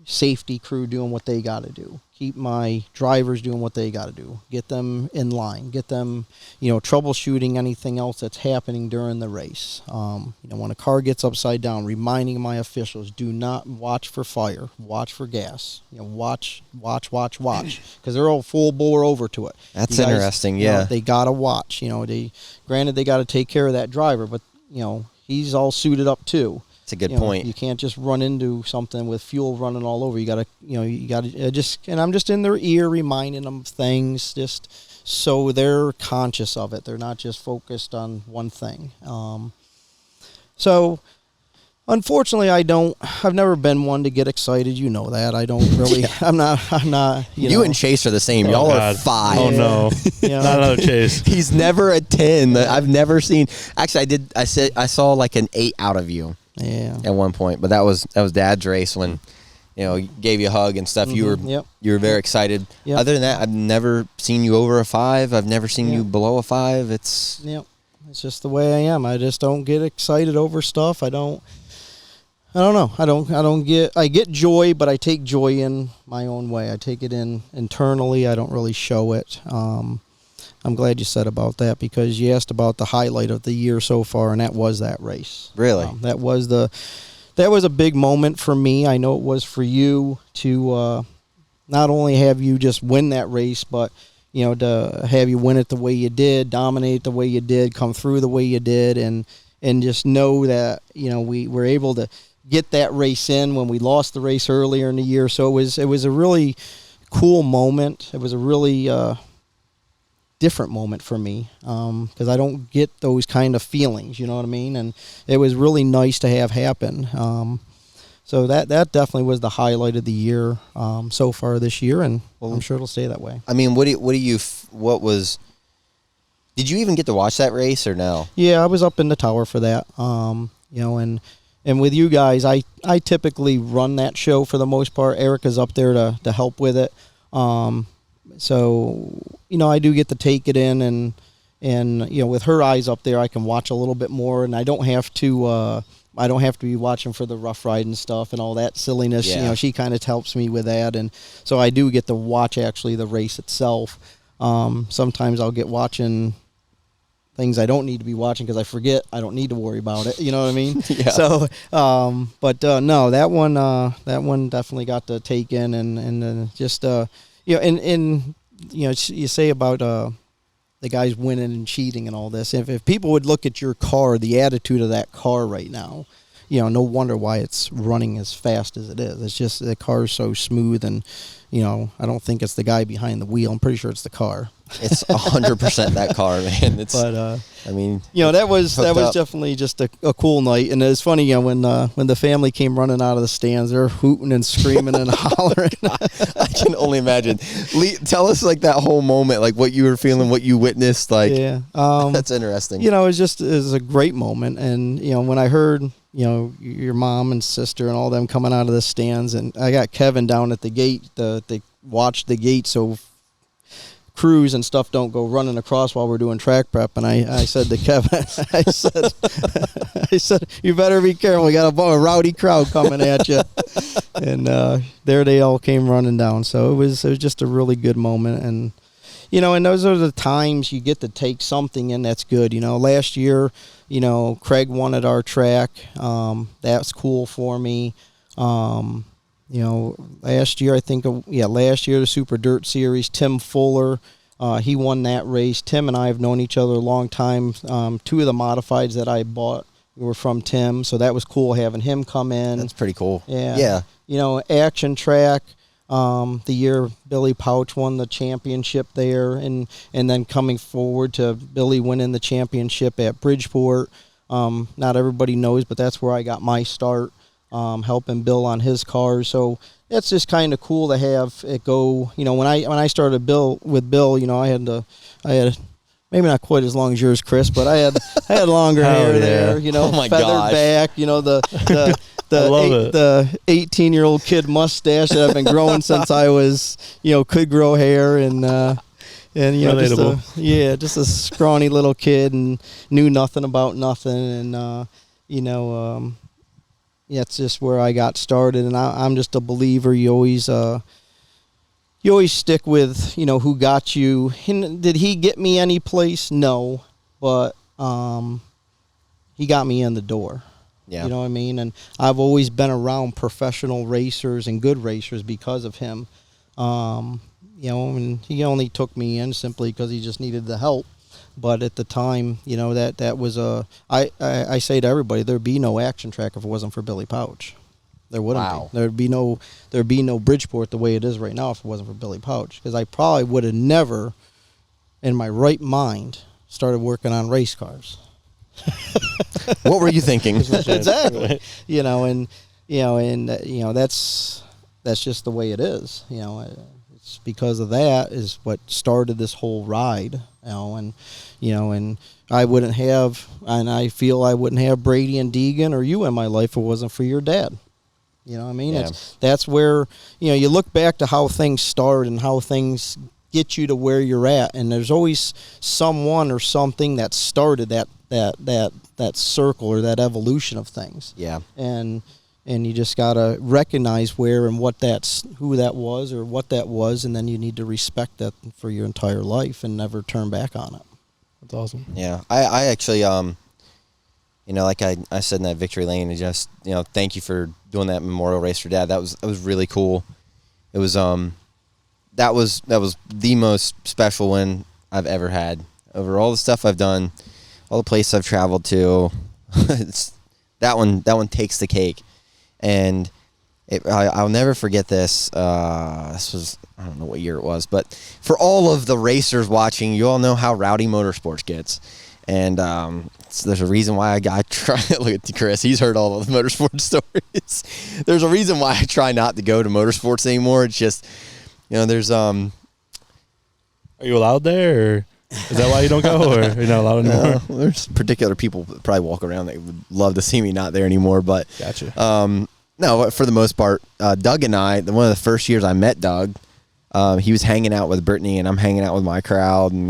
safety crew doing what they got to do, keep my drivers doing what they got to do, get them in line, get them, troubleshooting anything else that's happening during the race. When a car gets upside down, reminding my officials, do not watch for fire, watch for gas, watch, because they're all full bore over to it. That's interesting. Yeah. They got to watch, granted they got to take care of that driver, but, he's all suited up too. It's a good point. You can't just run into something with fuel running all over. You got to, and I'm just in their ear reminding them of things just so they're conscious of it. They're not just focused on one thing. So unfortunately I've never been one to get excited. You know that. I don't really, I'm not, You and Chase are the same. Y'all are 5. Oh no. Not another Chase. He's never a 10. I've never seen, actually I saw like an 8 out of you. Yeah. At one point, but that was Dad's race when, he gave you a hug and stuff. Mm-hmm. You were very excited. Yep. Other than that, I've never seen you over a 5. I've never seen you below a 5. It's just the way I am. I just don't get excited over stuff. I don't know. I get joy, but I take joy in my own way. I take it in internally. I don't really show it. I'm glad you said about that because you asked about the highlight of the year so far, and that was that race. Really? That was a big moment for me. I know it was for you to not only have you just win that race, but to have you win it the way you did, dominate the way you did, come through the way you did, and just know that we were able to get that race in when we lost the race earlier in the year. So it was a really cool moment. It was a really different moment for me because I don't get those kind of feelings, you know what I mean? And it was really nice to have happen. So that definitely was the highlight of the year so far this year, and I'm sure it'll stay that way. I mean, did you even get to watch that race or no? Yeah, I was up in the tower for that. And with you guys, I typically run that show for the most part. Erica's up there to help with it. So, I do get to take it in and with her eyes up there, I can watch a little bit more, and I don't have to be watching for the rough riding stuff and all that silliness. Yeah. She kind of helps me with that, and so I do get to watch actually the race itself. Sometimes I'll get watching things I don't need to be watching because I forget I don't need to worry about it. You know what I mean? Yeah. So, no, that one definitely got to take in and just you say about the guys winning and cheating and all this. If people would look at your car, the attitude of that car right now, no wonder why it's running as fast as it is. It's just the car's so smooth, and I don't think it's the guy behind the wheel. I'm pretty sure it's the car. It's 100% that car, man. That was definitely just a cool night. And it's funny, when the family came running out of the stands, they're hooting and screaming and hollering. I can only imagine. Lee, tell us that whole moment, what you were feeling, what you witnessed. That's interesting. It was a great moment. And when I heard your mom and sister and all them coming out of the stands, and I got Kevin down at the gate. They watched the gate so crews and stuff don't go running across while we're doing track prep. And I said to Kevin, I said, you better be careful. We got a rowdy crowd coming at you. And there they all came running down. So it was just a really good moment. And and those are the times you get to take something in that's good. Last year, Craig won at our track. That's cool for me. Last year, the Super Dirt Series, Tim Fuller, he won that race. Tim and I have known each other a long time. Two of the modifieds that I bought were from Tim, so that was cool having him come in. That's pretty cool. Yeah. Action Track, the year Billy Pouch won the championship there, and then coming forward to Billy winning the championship at Bridgeport. Not everybody knows, but that's where I got my start. Helping Bill on his cars, so it's just kind of cool to have it go. When I started with Bill, I had maybe not quite as long as yours, Chris, but I had longer hair there. Oh my feathered gosh. back. The 18-year-old kid mustache that I've been growing since I was could grow hair and just a scrawny little kid and knew nothing about nothing and it's just where I got started, and I'm just a believer. You always stick with who got you. And did he get me any place? No, but he got me in the door. Yeah. You know what I mean? And I've always been around professional racers and good racers because of him. And he only took me in simply because he just needed the help. But at the time, that was I say to everybody, there'd be no Action Track if it wasn't for Billy Pouch. There wouldn't be. There'd be no Bridgeport the way it is right now if it wasn't for Billy Pouch. Because I probably would have never, in my right mind, started working on race cars. What were you thinking? Exactly. That's just the way it is. It's because of that is what started this whole ride. And I wouldn't have, and I feel I wouldn't have Brady and Deegan or you in my life if it wasn't for your dad. You know what I mean? Yeah. That's where, you look back to how things start and how things get you to where you're at. And there's always someone or something that started that circle or that evolution of things. Yeah. And you just got to recognize where and who that was or what that was, and then you need to respect that for your entire life and never turn back on it. That's awesome. Yeah. I actually, like I said in that victory lane, just, thank you for doing that memorial race for Dad. That was really cool. It was, that was the most special win I've ever had. Over all the stuff I've done, all the places I've traveled to, that one takes the cake. and I'll never forget this. This was, I don't know what year it was, but for all of the racers watching, you all know how rowdy motorsports gets. And so there's a reason why I try. Look at Chris; he's heard all of the motorsports stories. There's a reason why I try not to go to motorsports anymore. It's just, there's Are you allowed there, or is that why you don't go, or you're not allowed anymore? there's particular people that probably walk around that would love to see me not there anymore. But Gotcha. no, for the most part, Doug and I, one of the first years I met Doug, he was hanging out with Brittany, and I'm hanging out with my crowd, and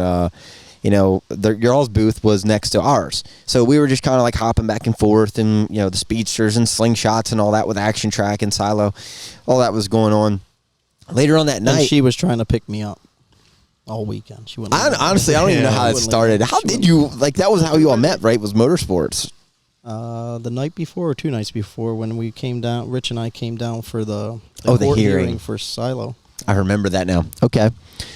your all's booth was next to ours. So we were just kind of like hopping back and forth, and, the speedsters and slingshots and all that with Action Track and Silo, all that was going on. Later on that night. And she was trying to pick me up all weekend. She wouldn't. Honestly, I don't even know how it started. How did you, that was how you all met, right? Was motorsports. The night before or 2 nights before, when we came down, Rich and I came down for the court hearing for Silo. I remember that now. Okay.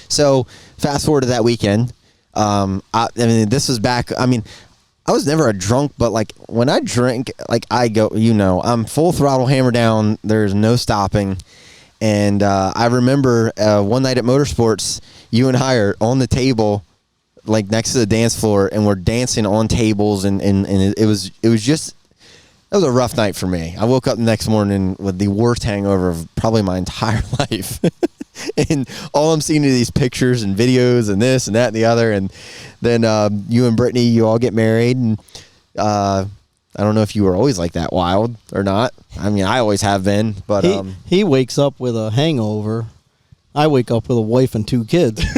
So fast forward to that weekend. I mean, this was back. I mean, I was never a drunk, but like when I drink, like I go, I'm full throttle, hammer down. There's no stopping. And I remember one night at Motorsports, you and I are on the table, like next to the dance floor, and we're dancing on tables, and it was just. That was a rough night for me. I woke up the next morning with the worst hangover of probably my entire life. And all I'm seeing are these pictures and videos and this and that and the other. And then you and Brittany, you all get married. And I don't know if you were always like that wild or not. I mean, I always have been. But he wakes up with a hangover. I wake up with a wife and 2 kids. Ooh,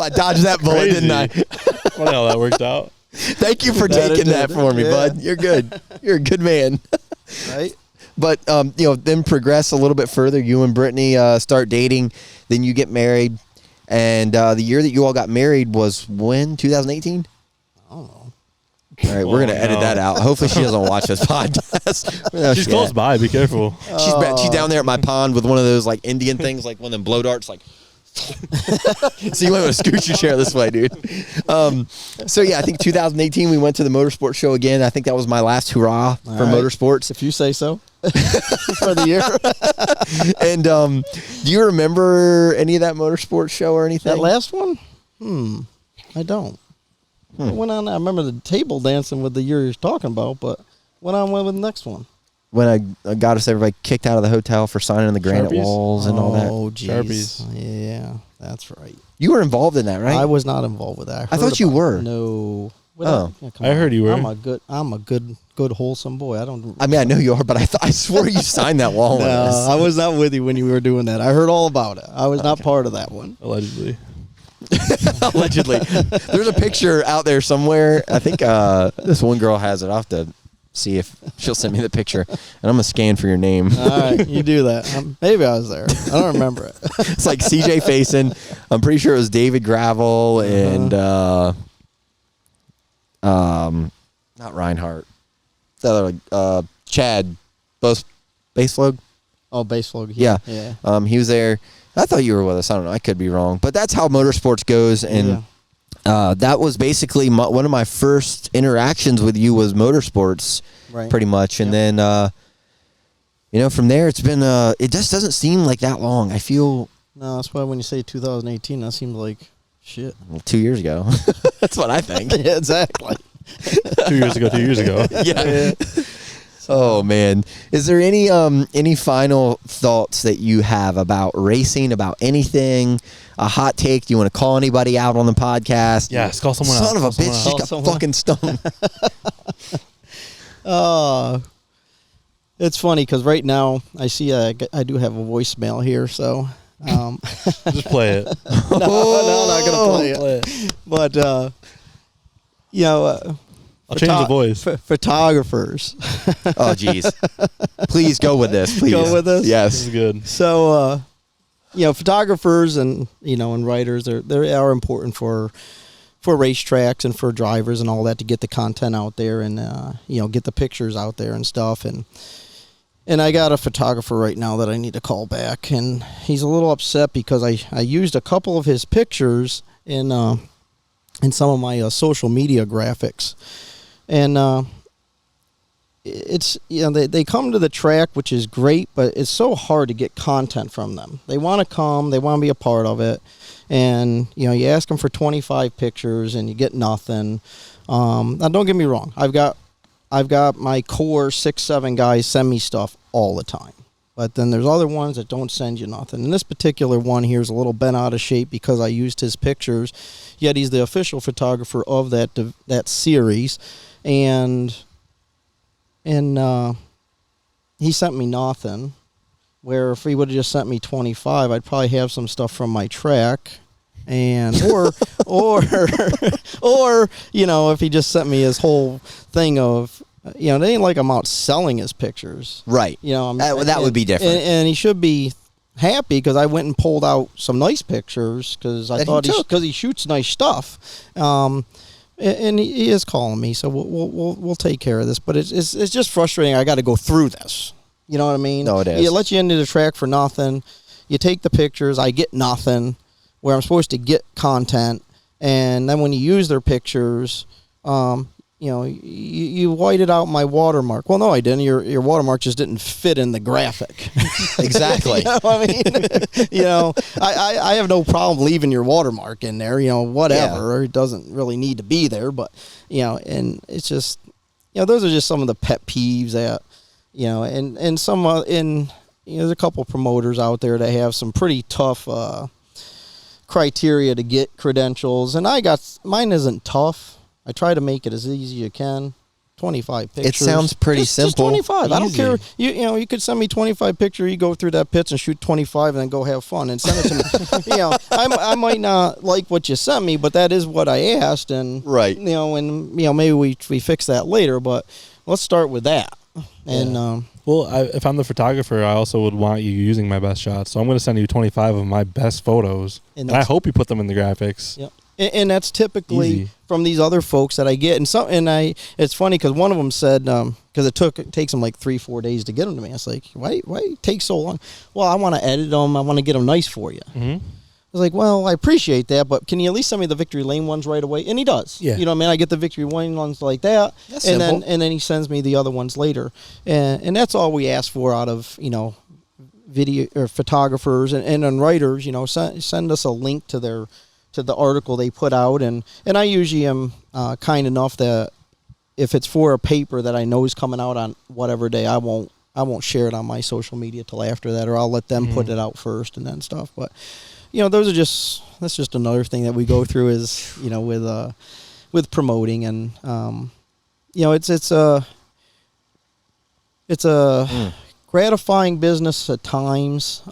I dodged that bullet, didn't I? Funny how that worked out. Thank you for taking that for me, bud. You're good. You're a good man. Right? But, then progress a little bit further. You and Brittany start dating. Then you get married. And the year that you all got married was when? 2018? I don't know. All right, we're going to edit that out. Hopefully she doesn't watch this podcast. She's close by. Be careful. She's down there at my pond with one of those, like, Indian things, like one of them blow darts, like... So you might want to scoot your chair this way, dude. So yeah, I think 2018 we went to the motorsports show again. I think that was my last hurrah for motorsports, if you say so. For the year. And do you remember any of that motorsports show or anything? That last one? I don't. I went on. I remember the table dancing with the year you're talking about, but went on with the next one. When I got us everybody kicked out of the hotel for signing the granite Sharpies? walls and all that. Oh, geez. Sharpies. Yeah, that's right. You were involved in that, right? I was not involved with that. I thought you were. No. Oh. Yeah, come I on. heard you were. I'm a good wholesome boy. I don't. I mean, I know you are, but I swore you signed that wall. No, I was not with you when you were doing that. I heard all about it. I was not part of that one. Allegedly. Allegedly. There's a picture out there somewhere. I think this one girl has it. I'll have to see if she'll send me the picture. And I'm going to scan for your name. All right, you do that. Maybe I was there. I don't remember it. It's like CJ Faison. I'm pretty sure it was David Gravel and not Reinhardt. The other Chad Baseflog. Oh, Baseflog. Yeah. Yeah. He was there. I thought you were with us. I don't know. I could be wrong. But that's how motorsports goes. And that was basically one of my first interactions with you was motorsports, Right. pretty much. And then, from there, it's been, it just doesn't seem like that long. I feel... No, that's why when you say 2018, that seems like shit. 2 years ago. That's what I think. Yeah, exactly. 2 years ago. 2 years ago. Yeah. Oh man, is there any final thoughts that you have about racing, about anything? A hot take? Do you want to call anybody out on the podcast? Yes, call someone out. Son of a bitch, Call she got someone. fucking stoned. It's funny because right now I see I do have a voicemail here, so Just play it. no, I'm not gonna play it. Play it. But I'll change the voice. Photographers. Oh jeez, please go with this. Please Go with this? This Yes. is good. So photographers and and writers they are important for racetracks and for drivers and all that to get the content out there and get the pictures out there and stuff and I got a photographer right now that I need to call back, and he's a little upset because I used a couple of his pictures in some of my social media graphics, and it's, they come to the track, which is great, but it's so hard to get content from them. They want to come, they want to be a part of it, and you ask them for 25 pictures and you get nothing. Now don't get me wrong, I've got my core 6-7 guys send me stuff all the time, but then there's other ones that don't send you nothing. And this particular one here is a little bent out of shape because I used his pictures, yet he's the official photographer of that series, and he sent me nothing, where if he would have just sent me 25, I'd probably have some stuff from my track, and or if he just sent me his whole thing of, it ain't like I'm out selling his pictures. Right. That would be different. And he should be happy because I went and pulled out some nice pictures because I thought because he shoots nice stuff. And he is calling me, so we'll take care of this. But it's just frustrating. I got to go through this. You know what I mean? No, it is. You let you into the track for nothing. You take the pictures. I get nothing. Where I'm supposed to get content, and then when you use their pictures, you whited out my watermark. Well, no, I didn't. Your watermark just didn't fit in the graphic. Exactly. I mean, I have no problem leaving your watermark in there. Whatever. It doesn't really need to be there, but and it's just, those are just some of the pet peeves that, and some there's a couple promoters out there that have some pretty tough criteria to get credentials, and mine isn't tough. I try to make it as easy as you can. 25 pictures. It sounds pretty simple. Just 25. Easy. I don't care. You could send me 25 pictures. You go through that pits and shoot 25 and then go have fun and send it to me. I might not like what you sent me, but that is what I asked. And right. Maybe we fix that later. But let's start with that. And if I'm the photographer, I also would want you using my best shots. So I'm going to send you 25 of my best photos, and I hope you put them in the graphics. Yep. And that's typically Easy. From these other folks that I get, it's funny because one of them said because it takes them like 3-4 days to get them to me. I was like, why it take so long? Well, I want to edit them. I want to get them nice for you. Mm-hmm. I was like, well, I appreciate that, but can you at least send me the Victory Lane ones right away? And he does. Yeah. You know what I mean? I get the Victory Lane ones like that, That's and simple. then he sends me the other ones later, and that's all we ask for out of video or photographers and writers. Send us a link to the article they put out, and I usually am kind enough that if it's for a paper that I know is coming out on whatever day, I won't share it on my social media till after that, or I'll let them put it out first and then stuff. But that's just another thing that we go through is with promoting, and it's a gratifying business at times.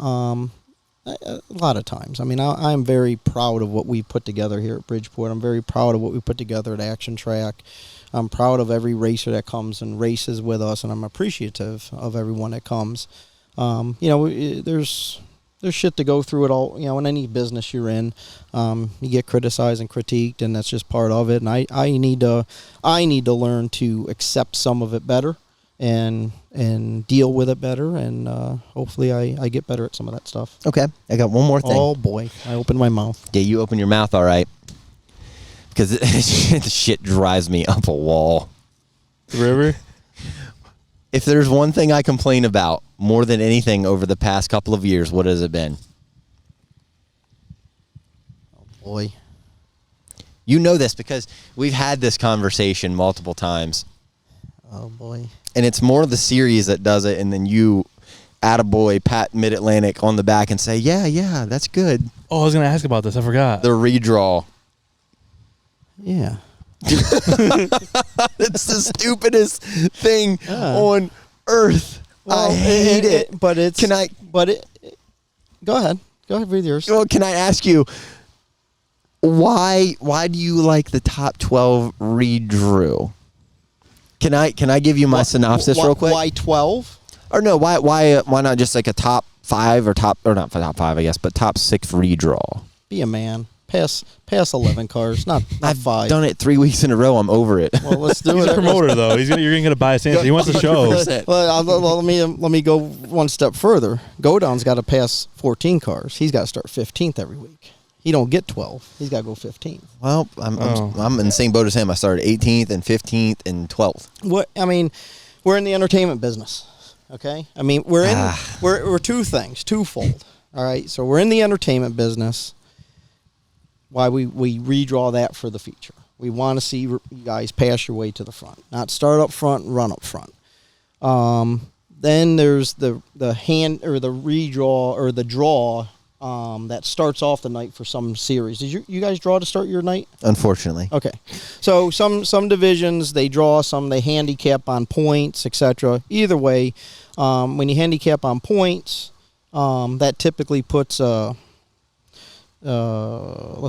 A lot of times. I mean, I'm very proud of what we put together here at Bridgeport. I'm very proud of what we put together at Action Track. I'm proud of every racer that comes and races with us, and I'm appreciative of everyone that comes. There's shit to go through it all. In any business you're in, you get criticized and critiqued, and that's just part of it. And I need to learn to accept some of it better and deal with it better, and hopefully I get better at some of that stuff. Okay, I got one more thing. Oh boy, I opened my mouth. Yeah, you open your mouth, all right. Because the shit drives me up a wall. The river? If there's one thing I complain about more than anything over the past couple of years, what has it been? Oh boy. You know this because we've had this conversation multiple times. Oh boy. And it's more of the series that does it, and then you, attaboy, pat Mid-Atlantic on the back and say, yeah, that's good. Oh, I was going to ask about this. I forgot. The redraw. Yeah. It's the stupidest thing on earth. Well, I hate it. But it's. Can I? But it. Go ahead. Go ahead with yours. Well, can I ask you, why do you like the top 12 redrew? Can I give you my synopsis real quick? Why 12? Or no, why not just like a top 5 or not top 5, I guess, but top 6 redraw? Be a man. Pass 11 cars, not I've 5. done it 3 weeks in a row. I'm over it. Well, let's do He's it. a promoter, though. You're going to get a biased answer. He wants to show. 100%. Well, let me go one step further. Godon's got to pass 14 cars. He's got to start 15th every week. He don't get 12. He's got to go 15th. Well, I'm in the same boat as him. I started 18th and 15th and 12th. we're in the entertainment business. Okay, I mean we're twofold. All right, so we're in the entertainment business. Why we redraw that for the feature? We want to see you guys pass your way to the front, not start up front and run up front. Then there's the hand or the redraw or the draw that starts off the night for some series. Did you guys draw to start your night? Unfortunately. Okay. So some divisions, they draw, some they handicap on points, etc. Either way, when you handicap on points, that typically puts, let's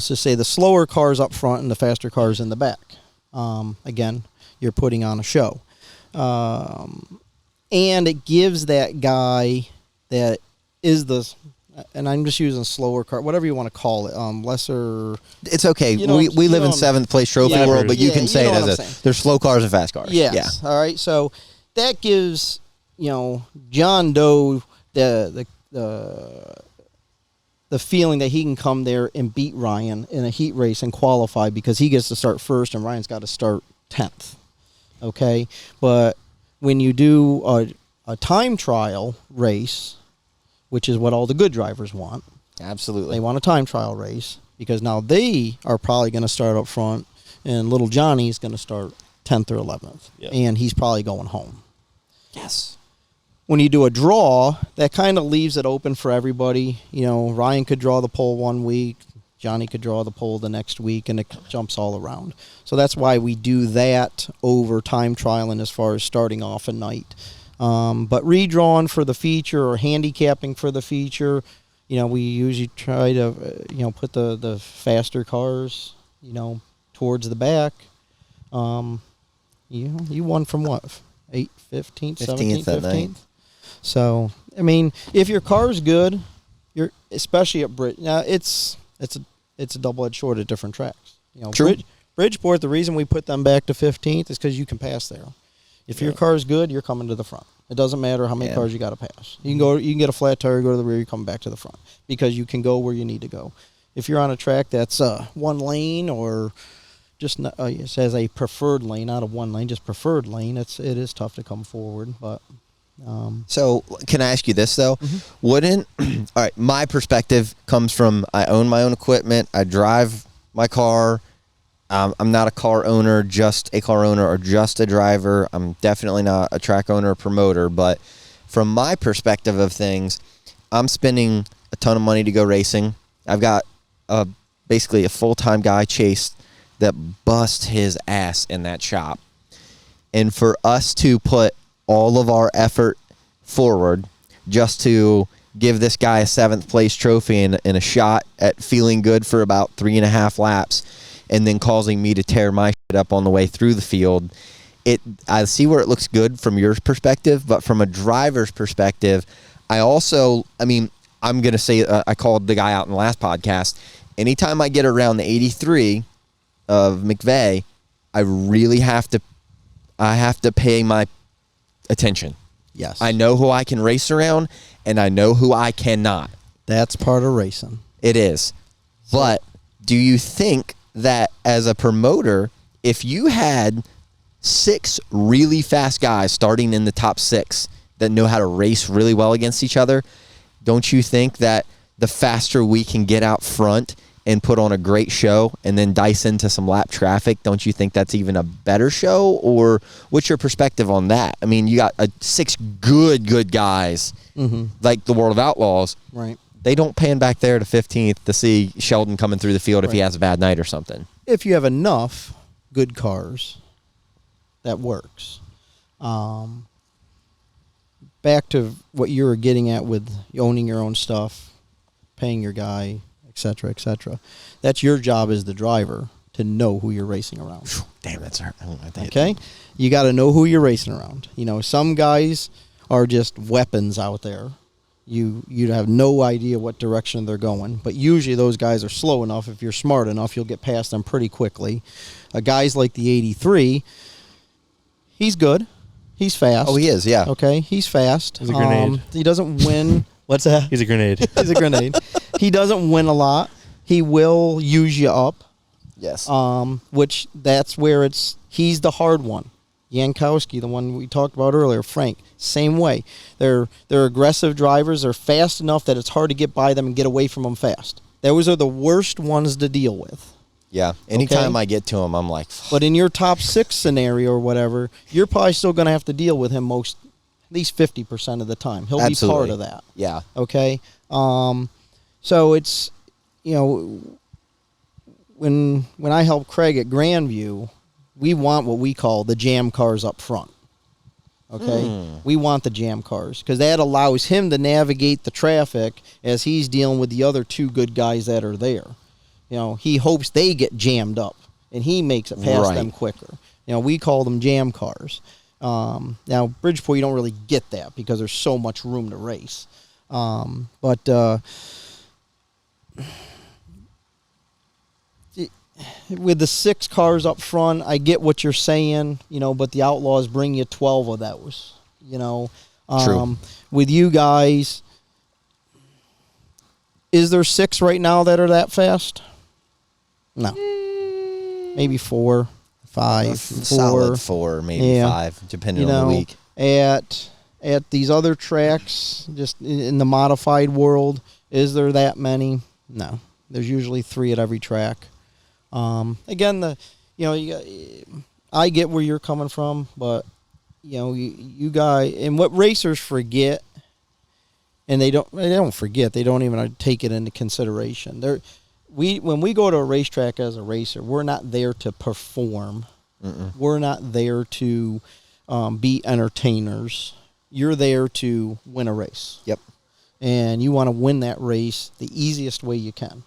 just say the slower cars up front and the faster cars in the back. Again, you're putting on a show. And it gives that guy that is the... And I'm just using slower car, whatever you want to call it, lesser. It's okay. You know, we live in seventh place trophy world, but you can say it as there's slow cars and fast cars. Yes. Yeah. All right. So that gives John Doe the feeling that he can come there and beat Ryan in a heat race and qualify because he gets to start first and Ryan's got to start 10th. Okay. But when you do a time trial race, which is what all the good drivers want. Absolutely. They want a time trial race because now they are probably going to start up front and little Johnny's going to start 10th or 11th. Yep. And he's probably going home. Yes. When you do a draw, that kind of leaves it open for everybody. Ryan could draw the pole one week. Johnny could draw the pole the next week, and it jumps all around. So that's why we do that over time trialing as far as starting off a night. But redrawing for the feature or handicapping for the feature, we usually try to, put the faster cars, towards the back. You won from what? 8th, 15th, 17th, 15th? So, I mean, if your car's good, you're especially at now it's a double-edged sword at different tracks. True. Bridgeport, the reason we put them back to 15th is because you can pass there. If your car is good, you're coming to the front. It doesn't matter how many cars you got to pass. You can get a flat tire, go to the rear, you come back to the front because you can go where you need to go. If you're on a track that's one lane or just it says a preferred lane, not a one lane, just preferred lane, it is tough to come forward. But so can I ask you this though? Mm-hmm. Wouldn't all right? My perspective comes from I own my own equipment. I drive my car. I'm not a car owner, just a car owner or just a driver. I'm definitely not a track owner or promoter. But from my perspective of things, I'm spending a ton of money to go racing. I've got basically a full-time guy, Chase, that busts his ass in that shop. And for us to put all of our effort forward just to give this guy a 7th place trophy and a shot at feeling good for about 3.5 laps, and then causing me to tear my shit up on the way through the field. I see where it looks good from your perspective, but from a driver's perspective, I'm going to say, I called the guy out in the last podcast. Anytime I get around the 83 of McVeigh, I really have to pay my attention. yes, I know who I can race around, and I know who I cannot. that's part of racing. It is. But do you think that as a promoter, if you had 6 really fast guys starting in the top 6 that know how to race really well against each other, don't you think that the faster we can get out front and put on a great show and then dice into some lap traffic, don't you think that's even a better show? Or what's your perspective on that? I mean, you got 6 good guys, like the World of Outlaws. Right. They don't pan back there to 15th to see Sheldon coming through the field if he has a bad night or something. If you have enough good cars, that works. Back to what you were getting at with owning your own stuff, paying your guy, et cetera, that's your job as the driver to know who you're racing around. Damn, that's hurt. Okay? You got to know who you're racing around. Some guys are just weapons out there. You have no idea what direction they're going, but usually those guys are slow enough. If you're smart enough, you'll get past them pretty quickly. Guys like the 83, he's good. He's fast. Oh, he is, yeah. Okay, he's fast. He's a grenade. He doesn't win. What's that? He's a grenade. He's a grenade. He doesn't win a lot. He will use you up. Yes. Which that's where he's the hard one. Yankowski, the one we talked about earlier, Frank, same way. They're aggressive drivers. They're fast enough that it's hard to get by them and get away from them fast. Those are the worst ones to deal with. Yeah. Anytime Okay. I get to him, I'm like, But in your top 6 scenario or whatever, you're probably still going to have to deal with him at least 50% of the time. He'll absolutely. be part of that. Yeah. Okay. So it's, when I help Craig at Grandview, we want what we call the jam cars up front. Okay. We want the jam cars because that allows him to navigate the traffic as he's dealing with the other 2 good guys that are there. He hopes they get jammed up and he makes it past them quicker. We call them jam cars. Now, Bridgeport, you don't really get that because there's so much room to race. But with the 6 cars up front, I get what you're saying, but the Outlaws bring you 12 of those, True. With you guys, is there 6 right now that are that fast? No. Maybe 4, 5, 4. Solid 4, maybe 5, depending on the week. At these other tracks, just in the modified world, is there that many? No. There's usually 3 at every track. Again, I get where you're coming from, but you guys, and what racers forget, and they don't forget, they don't even take it into consideration. When we go to a racetrack as a racer, we're not there to perform. We're not there to be entertainers. You're there to win a race. Yep. And you want to win that race the easiest way you can.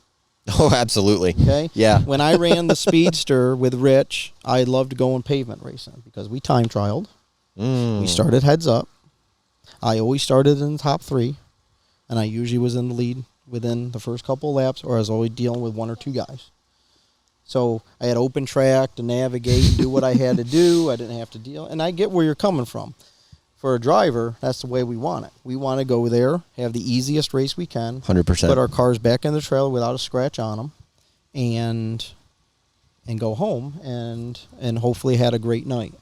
Oh, absolutely. Okay? Yeah. When I ran the Speedster with Rich, I loved going pavement racing because we time trialed. We started heads up. I always started in the top 3, and I usually was in the lead within the first couple of laps, or I was always dealing with 1 or 2 guys. So I had open track to navigate and do what I had to do. I didn't have to deal. And I get where you're coming from. For a driver, that's the way we want it. We want to go there, have the easiest race we can. 100%. Put our cars back in the trailer without a scratch on them, and go home and hopefully had a great night.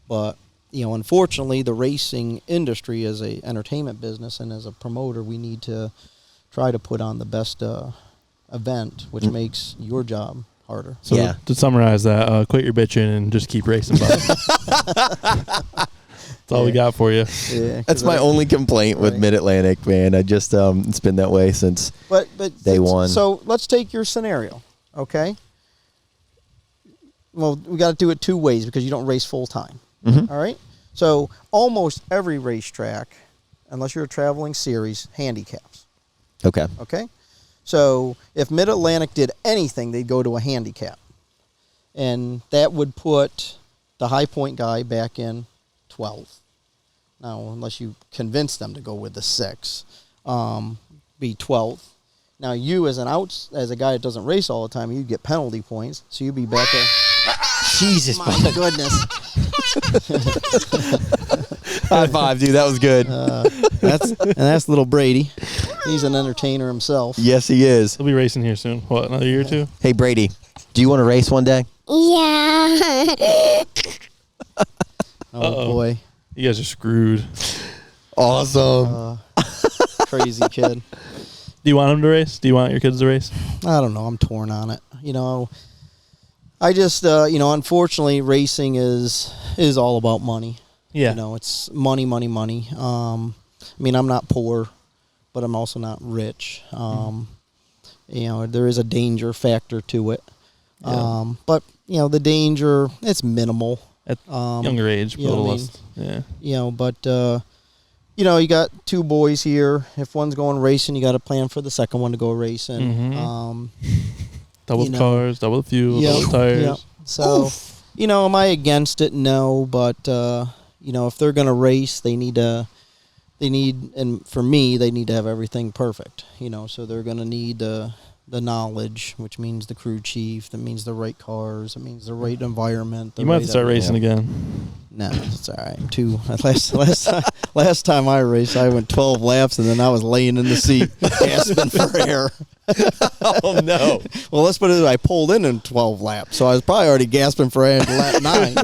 But unfortunately, the racing industry is a entertainment business, and as a promoter, we need to try to put on the best event, which makes your job harder. So to summarize that, quit your bitching and just keep racing, bud. That's all we got for you. Yeah, that's my only complaint with Mid-Atlantic, man. I just it's been that way since day one. So let's take your scenario, okay? Well, we got to do it 2 ways because you don't race full time. All right? So almost every racetrack, unless you're a traveling series, handicaps. Okay. Okay? So if Mid-Atlantic did anything, they'd go to a handicap. And that would put the high point guy back in 12th. Now, unless you convince them to go with the 6, be 12th. Now, you as a guy that doesn't race all the time, you'd get penalty points, so you'd be back at... Jesus, my goodness. High five, dude. That was good. That's little Brady. He's an entertainer himself. Yes, he is. He'll be racing here soon. What, another year or 2? Hey, Brady, do you want to race one day? Yeah. Oh, boy. You guys are screwed. Awesome. Crazy kid. Do you want him to race? Do you want your kids to race? I don't know. I'm torn on it. I just, unfortunately, racing is all about money. Yeah. It's money, money, money. I'm not poor, but I'm also not rich. There is a danger factor to it. Yeah. But, the danger, it's minimal. At younger age, but you know a little what I less. Yeah. But, you got 2 boys here. If one's going racing, you got to plan for the second one to go racing. Double the cars, double the fuel, double the tires. Yep. So, am I against it? No, but if they're going to race, and for me, they need to have everything perfect. So they're going to need the knowledge, which means the crew chief. That means the right cars. It means the right environment. You might have to start racing again. No, it's all right. Last time I raced, I went 12 laps, and then I was laying in the seat, gasping for air. Oh no! Well, let's put it. I pulled in 12 laps, so I was probably already gasping for air at lap 9.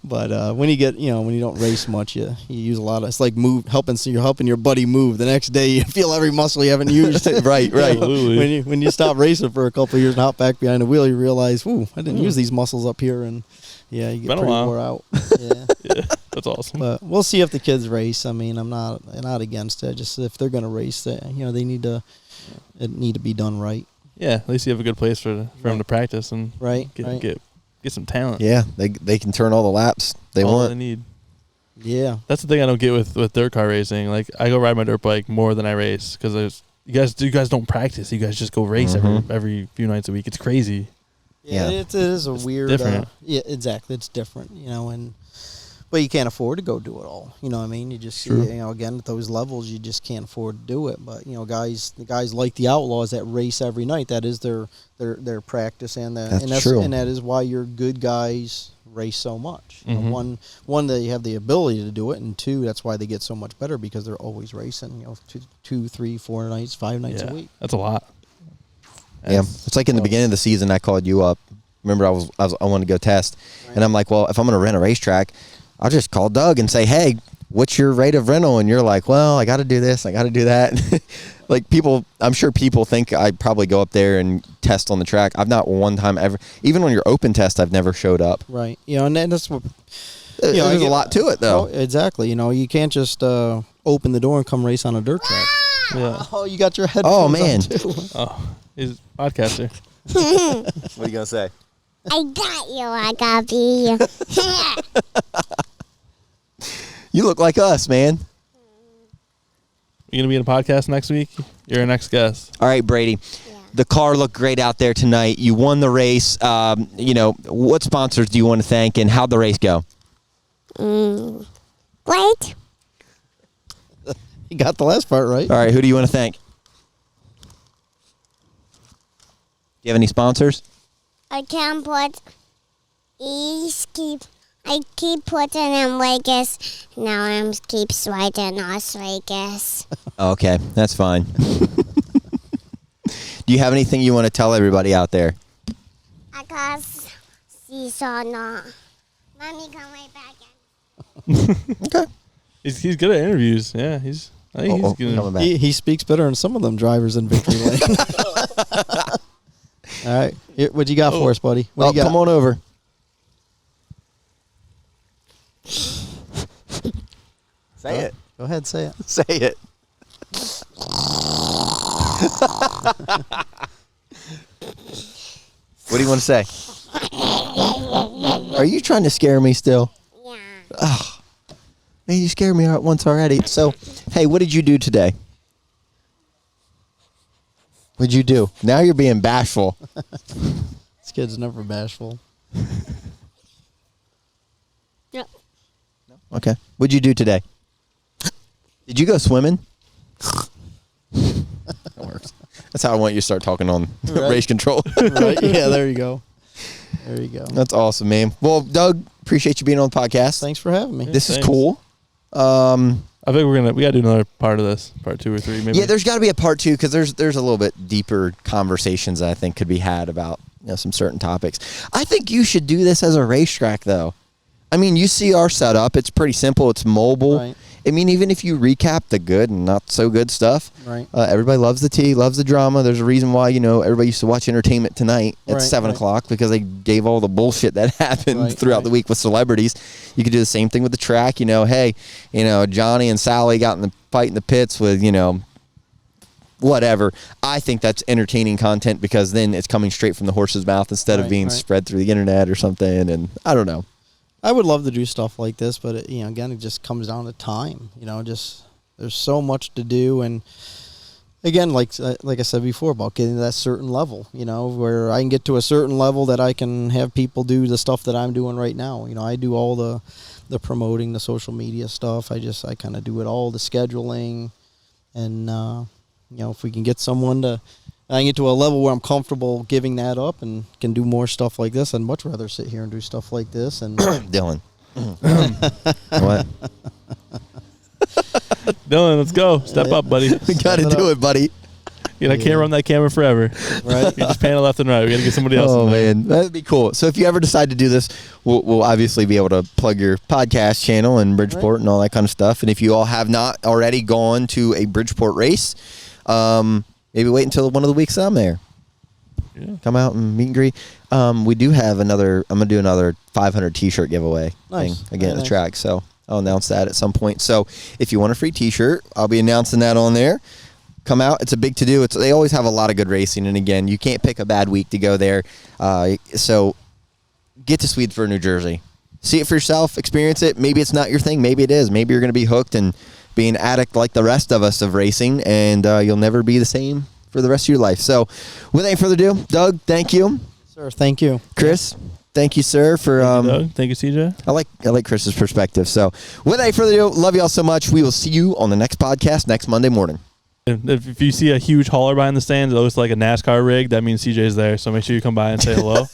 But when you get, when you don't race much, you use a lot of. It's like you're helping your buddy move. The next day, you feel every muscle you haven't used. Right. Absolutely. When you stop racing for a couple of years and hop back behind the wheel, you realize, ooh, I didn't use these muscles up here, and you get Been a pretty while. wore out. Yeah. Yeah, that's awesome. But we'll see if the kids race. I mean, I'm not against it. Just if they're going to race, they need to be done right. Yeah, at least you have a good place for them to practice and Right. get some talent. Yeah, they can turn all the laps they All want. they need. Yeah. That's the thing I don't get with dirt car racing. Like I go ride my dirt bike more than I race because you guys don't practice. You guys just go race every few nights a week. It's crazy. Yeah. It is a weird. different. Yeah, exactly. It's different, but you can't afford to go do it all. You know what I mean? You just, True. again, at those levels, you just can't afford to do it. But, the guys like the Outlaws that race every night, that is their practice. That's true. And that is why your good guys race so much. Mhm. One, they have the ability to do it, and two, that's why they get so much better because they're always racing, 2, 3, 4 nights, 5 nights a week. That's a lot. Yeah, it's like in the beginning of the season, I called you up. Remember, I wanted to go test, and I'm like, well, if I'm going to rent a racetrack, I'll just call Doug and say, hey, what's your rate of rental? And you're like, well, I got to do this, I got to do that. Like I'm sure people think I probably go up there and test on the track. I've not one time ever, even on your open test, I've never showed up. Right. And that's what. There's a lot to it, though. Oh, exactly. You can't just open the door and come race on a dirt track. Yeah. Oh, you got your headphones Oh, man. on, too. Oh, he's a podcaster. What are you going to say? I got you. I got you. You look like us, man. You gonna be in a podcast next week? You're our next guest. All right, Brady. Yeah. The car looked great out there tonight. You won the race. What sponsors do you want to thank, and how'd the race go? Wait. You got the last part right. All right, who do you want to thank? Do you have any sponsors? I can't put. I keep putting in Vegas. Now I'm keep swiping Las Vegas. Okay, that's fine. Do you have anything you want to tell everybody out there? I got seesaw now. Mommy, come right back in. Okay. He's good at interviews. Yeah, I think he's good. coming back. He speaks better than some of them drivers in Victory Lane. All right. What you got for us, buddy? What you got? Come on over. Say it. Go ahead, say it. Say it. What do you want to say? Are you trying to scare me still? Yeah. Man, you scared me once already. So, hey, what did you do today? What'd you do? Now you're being bashful. This kid's never bashful. Yep. Okay. What'd you do today? Did you go swimming? That works. That's how I want you to start talking on Right. race control. Right? Yeah, there you go. There you go. That's awesome, man. Well, Doug, appreciate you being on the podcast. Thanks for having me. This is Thanks. cool. I think we gotta do another part of this, part 2 or 3, maybe. Yeah, there's got to be a part 2 because there's a little bit deeper conversations that I think could be had about some certain topics. I think you should do this as a racetrack, though. I mean, you see our setup; it's pretty simple. It's mobile. Right. I mean, even if you recap the good and not so good stuff, Right. Everybody loves the tea, loves the drama. There's a reason why everybody used to watch Entertainment Tonight at Right, 7:00 because they gave all the bullshit that happened Right, throughout right. the week with celebrities. You could do the same thing with the track. Hey, Johnny and Sally got in the fight in the pits with whatever. I think that's entertaining content because then it's coming straight from the horse's mouth instead of Right, being right. spread through the internet or something. And I don't know. I would love to do stuff like this, but again, it just comes down to time. Just there's so much to do, and again, like I said before, about getting to that certain level. Where I can get to a certain level that I can have people do the stuff that I'm doing right now. I do all the promoting, the social media stuff. I kind of do it all, the scheduling, and if we can get someone to. I can get to a level where I'm comfortable giving that up and can do more stuff like this. I'd much rather sit here and do stuff like this. And Dylan. What? Dylan, let's go. Step up, buddy. We got to do it, buddy. I can't run that camera forever. Right. You just panel left and right. We got to get somebody else. Oh in there. man, that'd be cool. So if you ever decide to do this, we'll obviously be able to plug your podcast channel in Bridgeport and all that kind of stuff. And if you all have not already gone to a Bridgeport race, maybe wait until one of the weeks that I'm there. Yeah. Come out and meet and greet. We do have another. I'm gonna do another 500 T-shirt giveaway thing again at the track. So I'll announce that at some point. So if you want a free T-shirt, I'll be announcing that on there. Come out. It's a big to-do. They always have a lot of good racing, and again, you can't pick a bad week to go there. So get to Swedesburg, New Jersey. See it for yourself. Experience it. Maybe it's not your thing. Maybe it is. Maybe you're going to be hooked and be an addict like the rest of us of racing, and you'll never be the same for the rest of your life. So without any further ado, Doug, thank you. Sir, thank you. Chris, thank you, sir, for Doug, thank you, CJ. I like Chris's perspective. So without any further ado, love you all so much. We will see you on the next podcast next Monday morning. If you see a huge hauler behind the stands, it looks like a NASCAR rig. That means CJ's there. So make sure you come by and say hello.